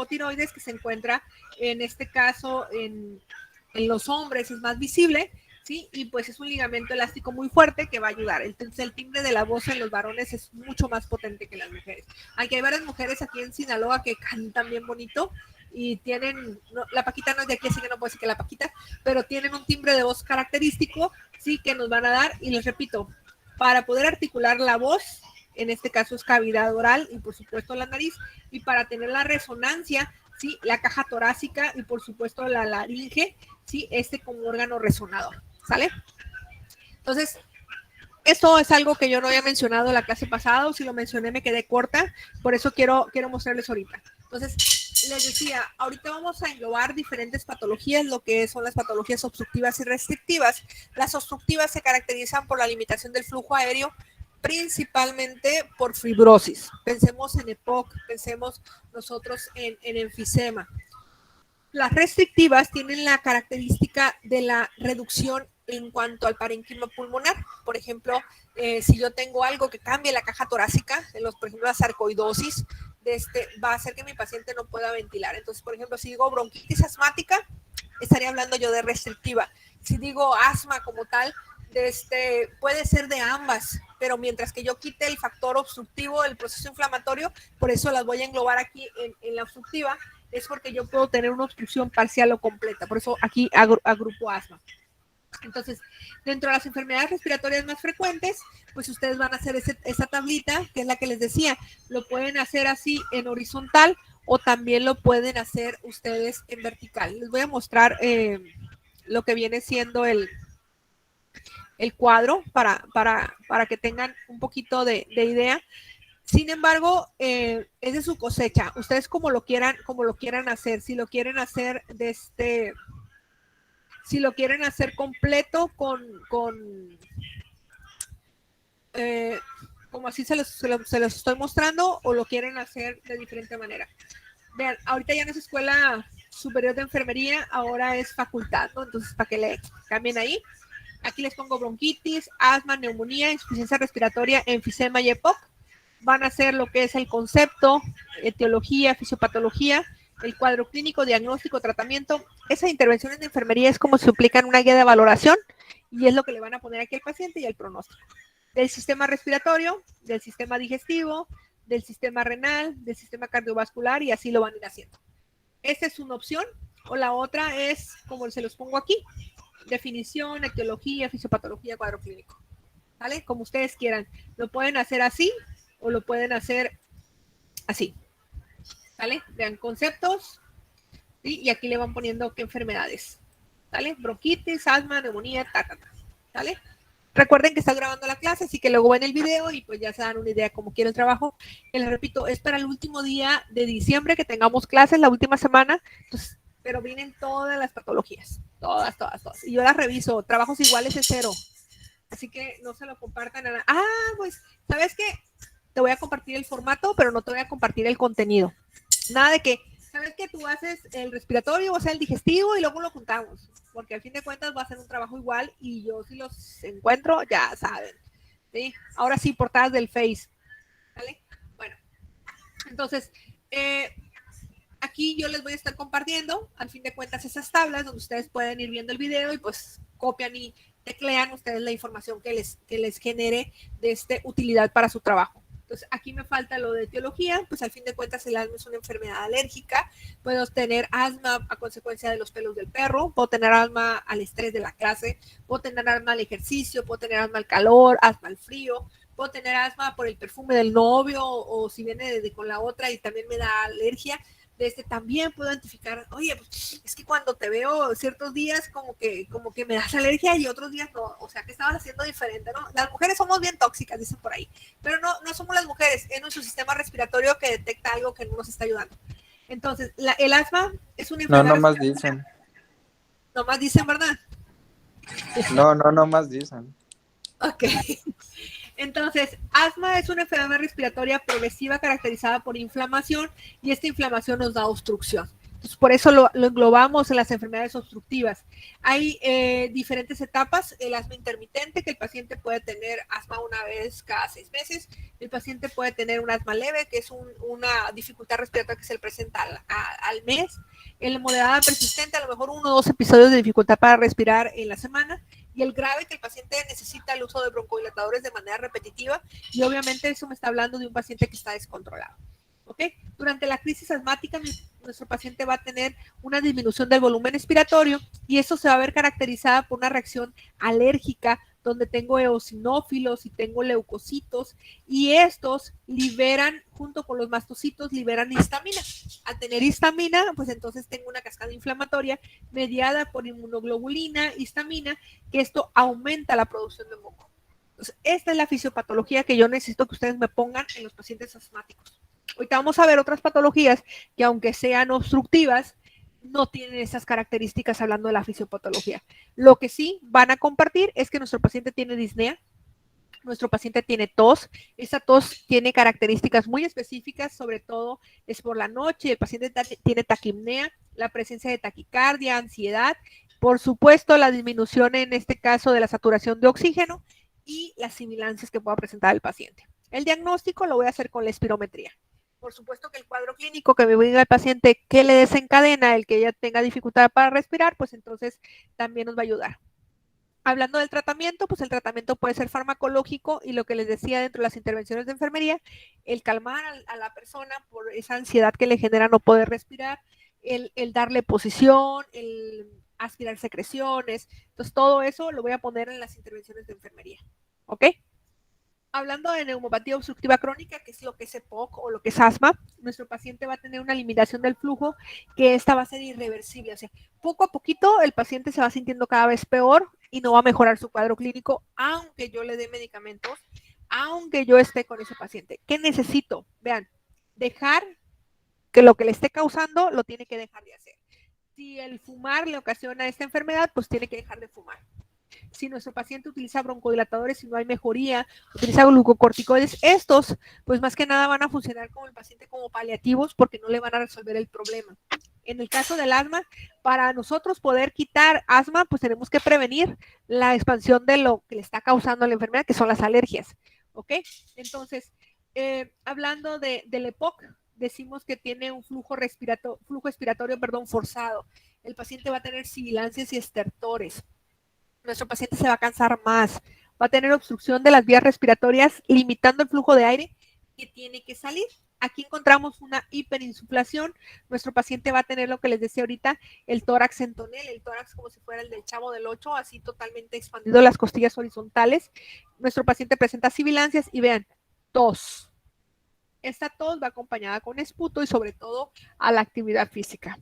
Speaker 1: tiroides, que se encuentra en este caso en los hombres, es más visible, ¿sí? Y pues es un ligamento elástico muy fuerte que va a ayudar. Entonces el timbre de la voz en los varones es mucho más potente que en las mujeres. Aunque hay varias mujeres aquí en Sinaloa que cantan bien bonito y tienen, no, la Paquita no es de aquí, así que no puedo decir que la Paquita, pero tienen un timbre de voz característico, sí, que nos van a dar. Y les repito, para poder articular la voz, en este caso es cavidad oral y por supuesto la nariz, y para tener la resonancia, sí, la caja torácica y por supuesto la laringe, sí, como órgano resonador, ¿sale? Entonces, esto es algo que yo no había mencionado la clase pasada, o si lo mencioné me quedé corta, por eso quiero mostrarles ahorita. Entonces, les decía, ahorita vamos a englobar diferentes patologías, lo que son las patologías obstructivas y restrictivas. Las obstructivas se caracterizan por la limitación del flujo aéreo, principalmente por fibrosis. Pensemos en EPOC, pensemos nosotros en enfisema. Las restrictivas tienen la característica de la reducción en cuanto al parénquima pulmonar. Por ejemplo, si yo tengo algo que cambie la caja torácica, por ejemplo, la sarcoidosis, va a hacer que mi paciente no pueda ventilar. Entonces, por ejemplo, si digo bronquitis asmática, estaría hablando yo de restrictiva. Si digo asma como tal, puede ser de ambas, pero mientras que yo quite el factor obstructivo del proceso inflamatorio, por eso las voy a englobar aquí en la obstructiva, es porque yo puedo tener una obstrucción parcial o completa. Por eso aquí agrupo asma. Entonces, dentro de las enfermedades respiratorias más frecuentes, pues ustedes van a hacer esa tablita, que es la que les decía. Lo pueden hacer así en horizontal o también lo pueden hacer ustedes en vertical. Les voy a mostrar lo que viene siendo el cuadro para que tengan un poquito de idea. Sin embargo, es de su cosecha. Ustedes como lo quieran hacer. Si lo quieren hacer si lo quieren hacer completo como así se los estoy mostrando, o lo quieren hacer de diferente manera. Vean, ahorita ya no es escuela superior de enfermería, ahora es facultad, ¿no? Entonces, para que le cambien ahí. Aquí les pongo bronquitis, asma, neumonía, insuficiencia respiratoria, enfisema y EPOC. Van a hacer lo que es el concepto, etiología, fisiopatología, el cuadro clínico, diagnóstico, tratamiento. Esas intervenciones de enfermería es como si implican una guía de valoración y es lo que le van a poner aquí al paciente y el pronóstico. Del sistema respiratorio, del sistema digestivo, del sistema renal, del sistema cardiovascular y así lo van a ir haciendo. Esta es una opción, o la otra es como se los pongo aquí, definición, etiología, fisiopatología, cuadro clínico. ¿Vale? Como ustedes quieran. Lo pueden hacer así o lo pueden hacer así. ¿Vale? Vean conceptos, ¿sí? Y aquí le van poniendo qué enfermedades. ¿Vale? Bronquitis, asma, neumonía, ¿vale? Recuerden que está grabando la clase, así que luego ven el video y pues ya se dan una idea de cómo quiere el trabajo. Que les repito, es para el último día de diciembre que tengamos clases, la última semana. Entonces, pero vienen todas las patologías. Todas. Y yo las reviso. Trabajos iguales es 0. Así que no se lo compartan a nada. Pues, ¿sabes qué? Te voy a compartir el formato, pero no te voy a compartir el contenido. Nada de que, ¿sabes qué? Tú haces el respiratorio, o sea, el digestivo y luego lo juntamos. Porque al fin de cuentas va a ser un trabajo igual y yo si los encuentro, ya saben. ¿Sí? Ahora sí, portadas del Face. ¿Vale? Bueno, entonces, aquí yo les voy a estar compartiendo, al fin de cuentas, esas tablas donde ustedes pueden ir viendo el video y pues copian y teclean ustedes la información que les genere de utilidad para su trabajo. Entonces, aquí me falta lo de etiología, pues al fin de cuentas el asma es una enfermedad alérgica, puedo tener asma a consecuencia de los pelos del perro, puedo tener asma al estrés de la clase, puedo tener asma al ejercicio, puedo tener asma al calor, asma al frío, puedo tener asma por el perfume del novio o si viene con la otra y también me da alergia. También puedo identificar, oye, pues, es que cuando te veo ciertos días como que me das alergia y otros días no, o sea, que estabas haciendo diferente, ¿no? Las mujeres somos bien tóxicas, dicen por ahí, pero no somos las mujeres, es nuestro sistema respiratorio que detecta algo que no nos está ayudando. Entonces, el asma es una enfermedad.
Speaker 3: No, nomás dicen.
Speaker 1: Nomás dicen, ¿verdad?
Speaker 3: No, nomás dicen.
Speaker 1: Ok. Entonces, asma es una enfermedad respiratoria progresiva caracterizada por inflamación y esta inflamación nos da obstrucción. Entonces, por eso lo englobamos en las enfermedades obstructivas. Hay diferentes etapas. El asma intermitente, que el paciente puede tener asma una vez cada 6 meses. El paciente puede tener un asma leve, que es una dificultad respiratoria que se le presenta al mes. En la moderada persistente, a lo mejor 1 o 2 episodios de dificultad para respirar en la semana. Y el grave, que el paciente necesita el uso de broncodilatadores de manera repetitiva, y obviamente eso me está hablando de un paciente que está descontrolado. ¿Ok? Durante la crisis asmática, nuestro paciente va a tener una disminución del volumen expiratorio y eso se va a ver caracterizada por una reacción alérgica donde tengo eosinófilos y tengo leucocitos y estos liberan, junto con los mastocitos, liberan histamina. Al tener histamina, pues entonces tengo una cascada inflamatoria mediada por inmunoglobulina, histamina, que esto aumenta la producción de moco. Entonces, esta es la fisiopatología que yo necesito que ustedes me pongan en los pacientes asmáticos. Ahorita vamos a ver otras patologías que aunque sean obstructivas, no tienen esas características hablando de la fisiopatología. Lo que sí van a compartir es que nuestro paciente tiene disnea, nuestro paciente tiene tos, esa tos tiene características muy específicas, sobre todo es por la noche, el paciente tiene taquipnea, la presencia de taquicardia, ansiedad, por supuesto la disminución en este caso de la saturación de oxígeno y las sibilancias que pueda presentar el paciente. El diagnóstico lo voy a hacer con la espirometría. Por supuesto que el cuadro clínico que me diga el paciente que le desencadena el que ella tenga dificultad para respirar, pues entonces también nos va a ayudar. Hablando del tratamiento, pues el tratamiento puede ser farmacológico y lo que les decía dentro de las intervenciones de enfermería, el calmar a la persona por esa ansiedad que le genera no poder respirar, el darle posición, el aspirar secreciones. Entonces todo eso lo voy a poner en las intervenciones de enfermería. ¿Ok? Hablando de neumopatía obstructiva crónica, que es lo que es EPOC o lo que es asma, nuestro paciente va a tener una limitación del flujo que esta va a ser irreversible. O sea, poco a poquito el paciente se va sintiendo cada vez peor y no va a mejorar su cuadro clínico, aunque yo le dé medicamentos, aunque yo esté con ese paciente. ¿Qué necesito? Vean, dejar que lo que le esté causando lo tiene que dejar de hacer. Si el fumar le ocasiona esta enfermedad, pues tiene que dejar de fumar. Si nuestro paciente utiliza broncodilatadores y no hay mejoría, utiliza glucocorticoides, estos, pues más que nada van a funcionar como el paciente como paliativos porque no le van a resolver el problema. En el caso del asma, para nosotros poder quitar asma, pues tenemos que prevenir la expansión de lo que le está causando la enfermedad, que son las alergias. ¿Ok? Entonces, hablando del EPOC, decimos que tiene un flujo expiratorio forzado. El paciente va a tener sibilancias y estertores. Nuestro paciente se va a cansar más, va a tener obstrucción de las vías respiratorias, limitando el flujo de aire que tiene que salir. Aquí encontramos una hiperinsuflación. Nuestro paciente va a tener lo que les decía ahorita, el tórax en tonel, el tórax como si fuera el del Chavo del 8, así totalmente expandido, las costillas horizontales. Nuestro paciente presenta sibilancias y vean, tos. Esta tos va acompañada con esputo y sobre todo a la actividad física.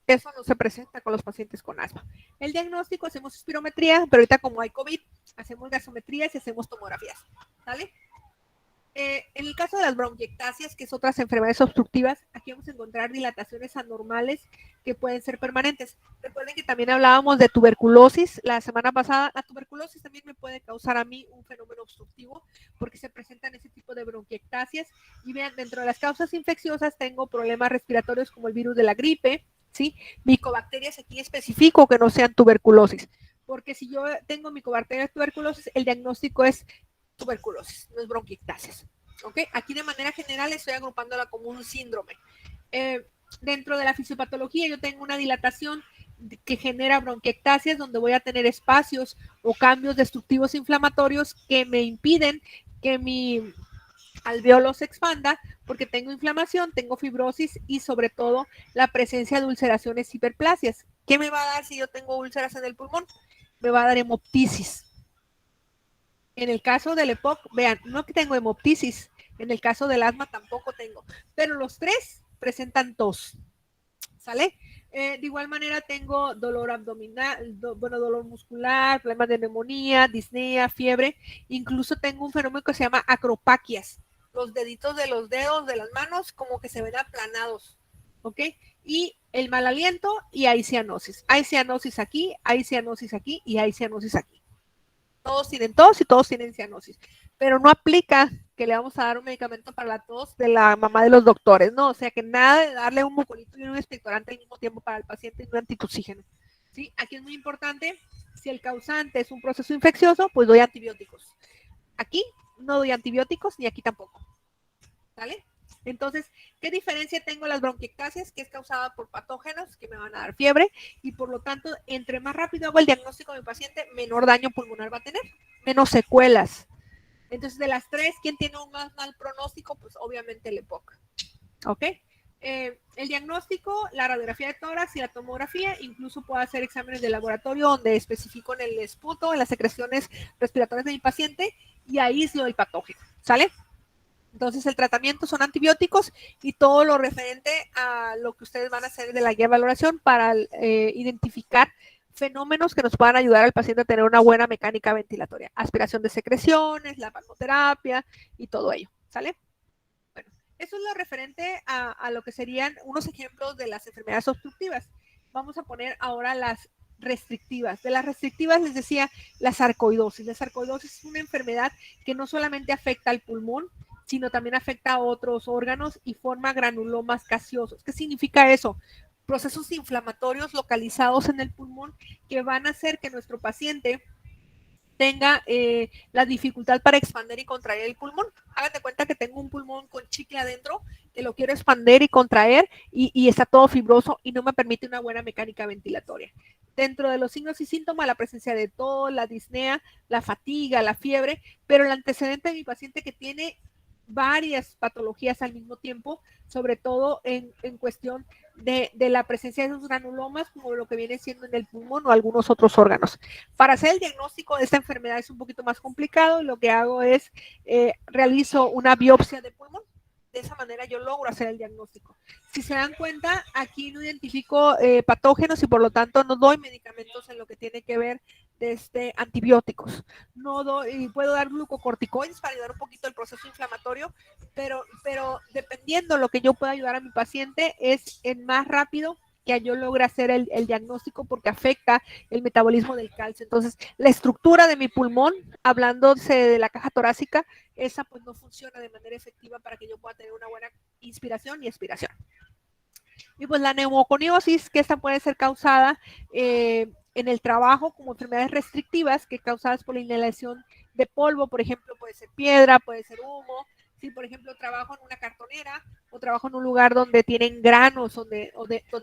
Speaker 1: Eso no se presenta con los pacientes con asma. El diagnóstico, hacemos espirometría, pero ahorita como hay COVID, hacemos gasometrías y hacemos tomografías. ¿Sale? En el caso de las bronquiectasias, que es otras enfermedades obstructivas, aquí vamos a encontrar dilataciones anormales que pueden ser permanentes. Recuerden que también hablábamos de tuberculosis la semana pasada. La tuberculosis también me puede causar a mí un fenómeno obstructivo porque se presentan ese tipo de bronquiectasias. Y vean, dentro de las causas infecciosas tengo problemas respiratorios como el virus de la gripe, ¿sí? Micobacterias, aquí especifico que no sean tuberculosis, porque si yo tengo micobacterias tuberculosis, el diagnóstico es tuberculosis, no es bronquiectasias. ¿Ok? Aquí de manera general estoy agrupándola como un síndrome. Dentro de la fisiopatología yo tengo una dilatación que genera bronquiectasias donde voy a tener espacios o cambios destructivos inflamatorios que me impiden que mi alveolo se expanda porque tengo inflamación, tengo fibrosis y sobre todo la presencia de ulceraciones y hiperplasias. ¿Qué me va a dar si yo tengo úlceras en el pulmón? Me va a dar hemoptisis. En el caso del EPOC, vean, no que tengo hemoptisis, en el caso del asma tampoco tengo, pero los tres presentan tos, ¿sale? De igual manera tengo dolor abdominal, dolor muscular, problemas de neumonía, disnea, fiebre, incluso tengo un fenómeno que se llama acropaquias, los deditos de los dedos de las manos como que se ven aplanados, ¿ok? Y el mal aliento y hay cianosis. Hay cianosis aquí, hay cianosis aquí y hay cianosis aquí. Todos tienen tos y todos tienen cianosis, pero no aplica que le vamos a dar un medicamento para la tos de la mamá de los doctores, ¿no? O sea que nada de darle un mucolito y un expectorante al mismo tiempo para el paciente y un antituxígeno, ¿sí? Aquí es muy importante, si el causante es un proceso infeccioso, pues doy antibióticos. Aquí no doy antibióticos ni aquí tampoco, ¿vale? Entonces, ¿qué diferencia tengo las bronquiectasias? Que es causada por patógenos que me van a dar fiebre y por lo tanto, entre más rápido hago el diagnóstico de mi paciente, menor daño pulmonar va a tener, menos secuelas. Entonces, de las tres, ¿quién tiene un más mal pronóstico? Pues obviamente el EPOC. ¿Ok? El diagnóstico, la radiografía de tórax y la tomografía, incluso puedo hacer exámenes de laboratorio donde especifico en el esputo, en las secreciones respiratorias de mi paciente y aíslo el patógeno, ¿sale? Entonces el tratamiento son antibióticos y todo lo referente a lo que ustedes van a hacer de la guía de valoración para identificar fenómenos que nos puedan ayudar al paciente a tener una buena mecánica ventilatoria. Aspiración de secreciones, la palmoterapia y todo ello, ¿sale? Bueno, eso es es lo referente a lo que serían unos ejemplos de las enfermedades obstructivas. Vamos a poner ahora las restrictivas. De las restrictivas les decía la sarcoidosis. La sarcoidosis es una enfermedad que no solamente afecta al pulmón, sino también afecta a otros órganos y forma granulomas gaseosos. ¿Qué significa eso? Procesos inflamatorios localizados en el pulmón que van a hacer que nuestro paciente tenga la dificultad para expandir y contraer el pulmón. Háganse cuenta que tengo un pulmón con chicle adentro, que lo quiero expandir y contraer y está todo fibroso y no me permite una buena mecánica ventilatoria. Dentro de los signos y síntomas, la presencia de tos, la disnea, la fatiga, la fiebre, pero el antecedente de mi paciente que tiene varias patologías al mismo tiempo, sobre todo en cuestión de la presencia de esos granulomas, como lo que viene siendo en el pulmón o algunos otros órganos. Para hacer el diagnóstico de esta enfermedad es un poquito más complicado. Lo que hago es realizo una biopsia de pulmón. De esa manera yo logro hacer el diagnóstico. Si se dan cuenta, aquí no identifico patógenos y por lo tanto no doy medicamentos en lo que tiene que ver de antibióticos. No doy, puedo dar glucocorticoides para ayudar un poquito el proceso inflamatorio, pero dependiendo lo que yo pueda ayudar a mi paciente es en más rápido que yo logre hacer el diagnóstico porque afecta el metabolismo del calcio. Entonces, la estructura de mi pulmón, hablándose de la caja torácica, esa pues no funciona de manera efectiva para que yo pueda tener una buena inspiración y expiración. Y pues la neumoconiosis, que esta puede ser causada en el trabajo como enfermedades restrictivas, que causadas por la inhalación de polvo, por ejemplo, puede ser piedra, puede ser humo. Si, por ejemplo, trabajo en una cartonera o trabajo en un lugar donde tienen granos, donde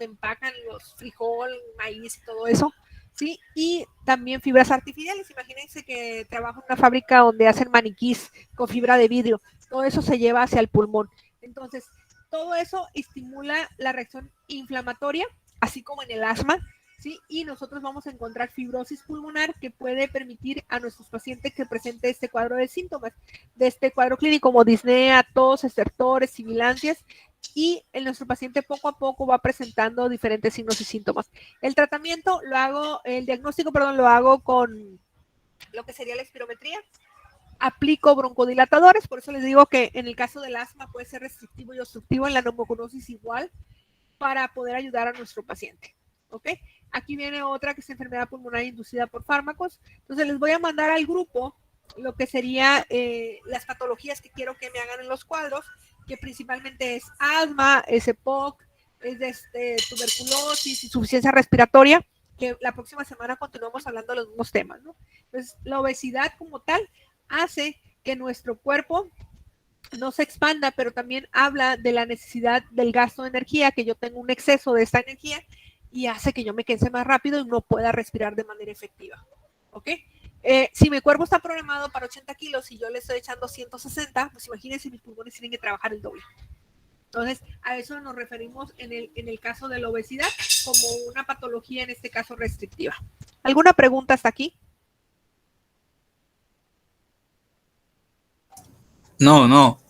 Speaker 1: empacan los frijol, maíz y todo eso, ¿sí? Y también fibras artificiales. Imagínense que trabajo en una fábrica donde hacen maniquís con fibra de vidrio. Todo eso se lleva hacia el pulmón. Entonces, todo eso estimula la reacción inflamatoria, así como en el asma, ¿sí? Y nosotros vamos a encontrar fibrosis pulmonar que puede permitir a nuestros pacientes que presente este cuadro de síntomas, de este cuadro clínico como disnea, tos, estertores, sibilancias, y en nuestro paciente poco a poco va presentando diferentes signos y síntomas. El tratamiento lo hago, el diagnóstico, perdón, lo hago con lo que sería la espirometría. Aplico broncodilatadores, por eso les digo que en el caso del asma puede ser restrictivo y obstructivo, en la neumoconiosis igual, para poder ayudar a nuestro paciente. ¿Ok? Aquí viene otra que es enfermedad pulmonar inducida por fármacos. Entonces les voy a mandar al grupo lo que sería las patologías que quiero que me hagan en los cuadros, que principalmente es asma, es EPOC, es tuberculosis, insuficiencia respiratoria, que la próxima semana continuamos hablando de los mismos temas, ¿no? Entonces, la obesidad como tal hace que nuestro cuerpo no se expanda, pero también habla de la necesidad del gasto de energía, que yo tengo un exceso de esta energía y hace que yo me canse más rápido y no pueda respirar de manera efectiva. ¿Ok? Si mi cuerpo está programado para 80 kilos y yo le estoy echando 160, pues imagínense, mis pulmones tienen que trabajar el doble. Entonces, a eso nos referimos en el caso de la obesidad como una patología, en este caso restrictiva. ¿Alguna pregunta hasta aquí?
Speaker 4: No.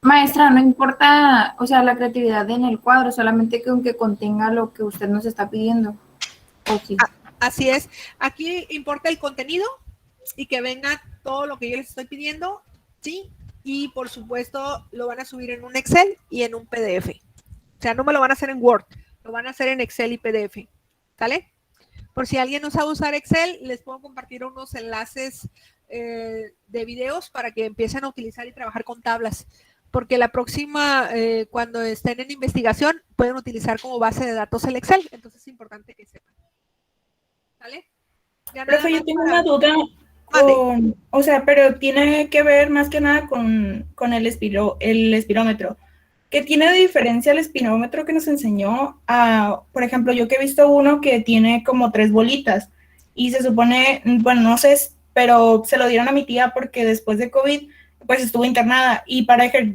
Speaker 5: Maestra, no importa, o sea, la creatividad en el cuadro, solamente con que contenga lo que usted nos está pidiendo. ¿O sí?
Speaker 1: Así es. Aquí importa el contenido y que venga todo lo que yo les estoy pidiendo, ¿sí? Y por supuesto lo van a subir en un Excel y en un PDF. O sea, no me lo van a hacer en Word, lo van a hacer en Excel y PDF. ¿Sale? Por si alguien no sabe usar Excel, les puedo compartir unos enlaces de videos para que empiecen a utilizar y trabajar con tablas. Porque la próxima, cuando estén en investigación, pueden utilizar como base de datos el Excel. Entonces es importante que sepan. ¿Sale?
Speaker 6: Profe, yo tengo una duda con, o sea, pero tiene que ver más que nada con el espirómetro. ¿Qué tiene de diferencia el espirómetro que nos enseñó a, por ejemplo, yo que he visto uno que tiene como 3 bolitas y se supone, bueno, no sé, pero se lo dieron a mi tía porque después de COVID, pues estuvo internada y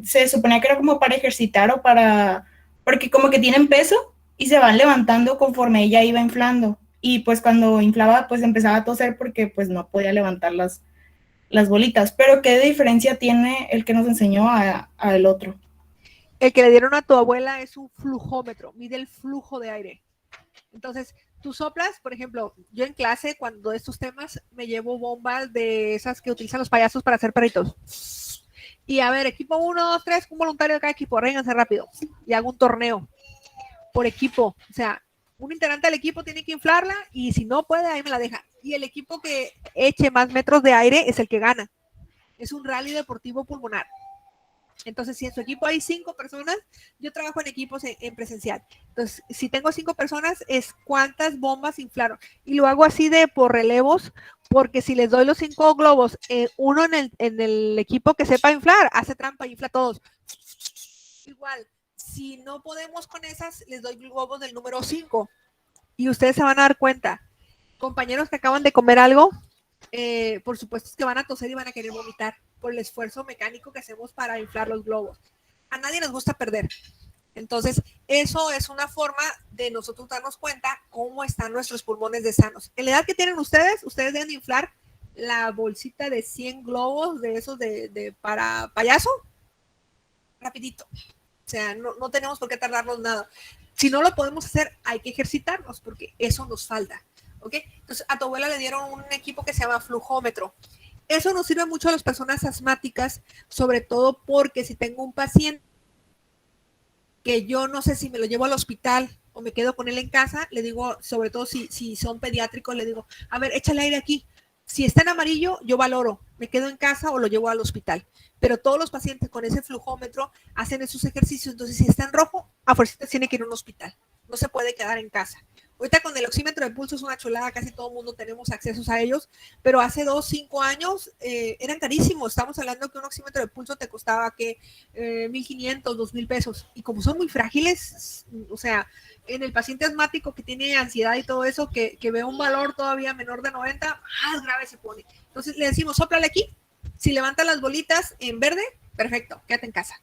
Speaker 6: se suponía que era como para ejercitar o para, porque como que tienen peso y se van levantando conforme ella iba inflando. Y pues cuando inflaba, pues empezaba a toser porque pues no podía levantar las bolitas. Pero ¿qué diferencia tiene el que nos enseñó al otro?
Speaker 1: El que le dieron a tu abuela es un flujómetro, mide el flujo de aire. Entonces, tú soplas, por ejemplo, yo en clase, cuando estos temas, me llevo bombas de esas que utilizan los payasos para hacer perritos. Y a ver, equipo 1, 2, 3, un voluntario de cada equipo, rénganse rápido. Y hago un torneo por equipo. O sea, un integrante del equipo tiene que inflarla y si no puede, ahí me la deja. Y el equipo que eche más metros de aire es el que gana. Es un rally deportivo pulmonar. Entonces, si en su equipo hay 5 personas, yo trabajo en equipos en presencial. Entonces, si tengo 5 personas, es cuántas bombas inflaron. Y lo hago así de por relevos, porque si les doy los 5 globos, uno en el equipo que sepa inflar, hace trampa, infla todos. Igual, si no podemos con esas, les doy globos del número 5. Y ustedes se van a dar cuenta, compañeros que acaban de comer algo, por supuesto es que van a toser y van a querer vomitar por el esfuerzo mecánico que hacemos para inflar los globos. A nadie nos gusta perder. Entonces, eso es una forma de nosotros darnos cuenta cómo están nuestros pulmones de sanos. En la edad que tienen ustedes deben de inflar la bolsita de 100 globos de esos para payaso, rapidito. O sea, no tenemos por qué tardarnos nada. Si no lo podemos hacer, hay que ejercitarnos porque eso nos falta. ¿Ok? Entonces, a tu abuela le dieron un equipo que se llama flujómetro. Eso nos sirve mucho a las personas asmáticas, sobre todo porque si tengo un paciente que yo no sé si me lo llevo al hospital o me quedo con él en casa, le digo, sobre todo si son pediátricos, le digo, a ver, échale aire aquí. Si está en amarillo, yo valoro, me quedo en casa o lo llevo al hospital. Pero todos los pacientes con ese flujómetro hacen esos ejercicios, entonces si está en rojo, a fuerza tiene que ir a un hospital. No se puede quedar en casa. Ahorita con el oxímetro de pulso es una chulada, casi todo el mundo tenemos accesos a ellos, pero hace 2, 5 años eran carísimos. Estamos hablando que un oxímetro de pulso te costaba que 1,500, 2,000 pesos. Y como son muy frágiles, o sea, en el paciente asmático que tiene ansiedad y todo eso, que ve un valor todavía menor de 90, más grave se pone. Entonces le decimos, sóplale aquí. Si levanta las bolitas en verde, perfecto, quédate en casa.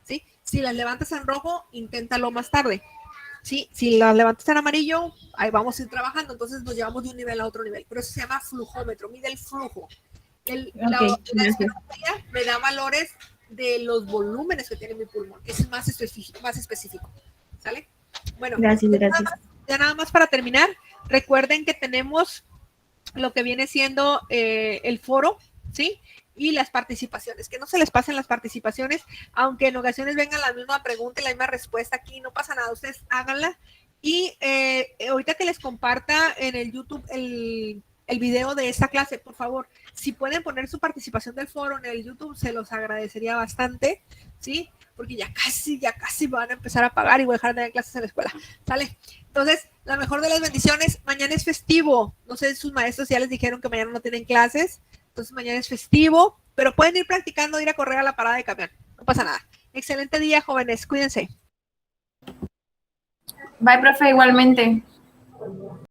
Speaker 1: ¿Sí? Si las levantas en rojo, inténtalo más tarde. ¿Sí? Si las levantas en amarillo, ahí vamos a ir trabajando, entonces nos llevamos de un nivel a otro nivel. Pero eso se llama flujómetro, mide el flujo. La espirometría me da valores de los volúmenes que tiene mi pulmón. Es más específico. ¿Sale? Bueno,
Speaker 6: gracias.
Speaker 1: Ya nada más para terminar, recuerden que tenemos lo que viene siendo el foro, ¿sí? Y las participaciones, que no se les pasen las participaciones, aunque en ocasiones venga la misma pregunta y la misma respuesta aquí, no pasa nada, ustedes háganla. Y ahorita que les comparta en el YouTube el video de esta clase, por favor, si pueden poner su participación del foro en el YouTube, se los agradecería bastante, ¿sí? Porque ya casi van a empezar a pagar y voy a dejar de dar clases en la escuela, ¿sale? Entonces, la mejor de las bendiciones, mañana es festivo, no sé si sus maestros ya les dijeron que mañana no tienen clases, entonces mañana es festivo, pero pueden ir practicando, ir a correr a la parada de camión, no pasa nada. Excelente día, jóvenes, cuídense.
Speaker 5: Bye, profe, igualmente.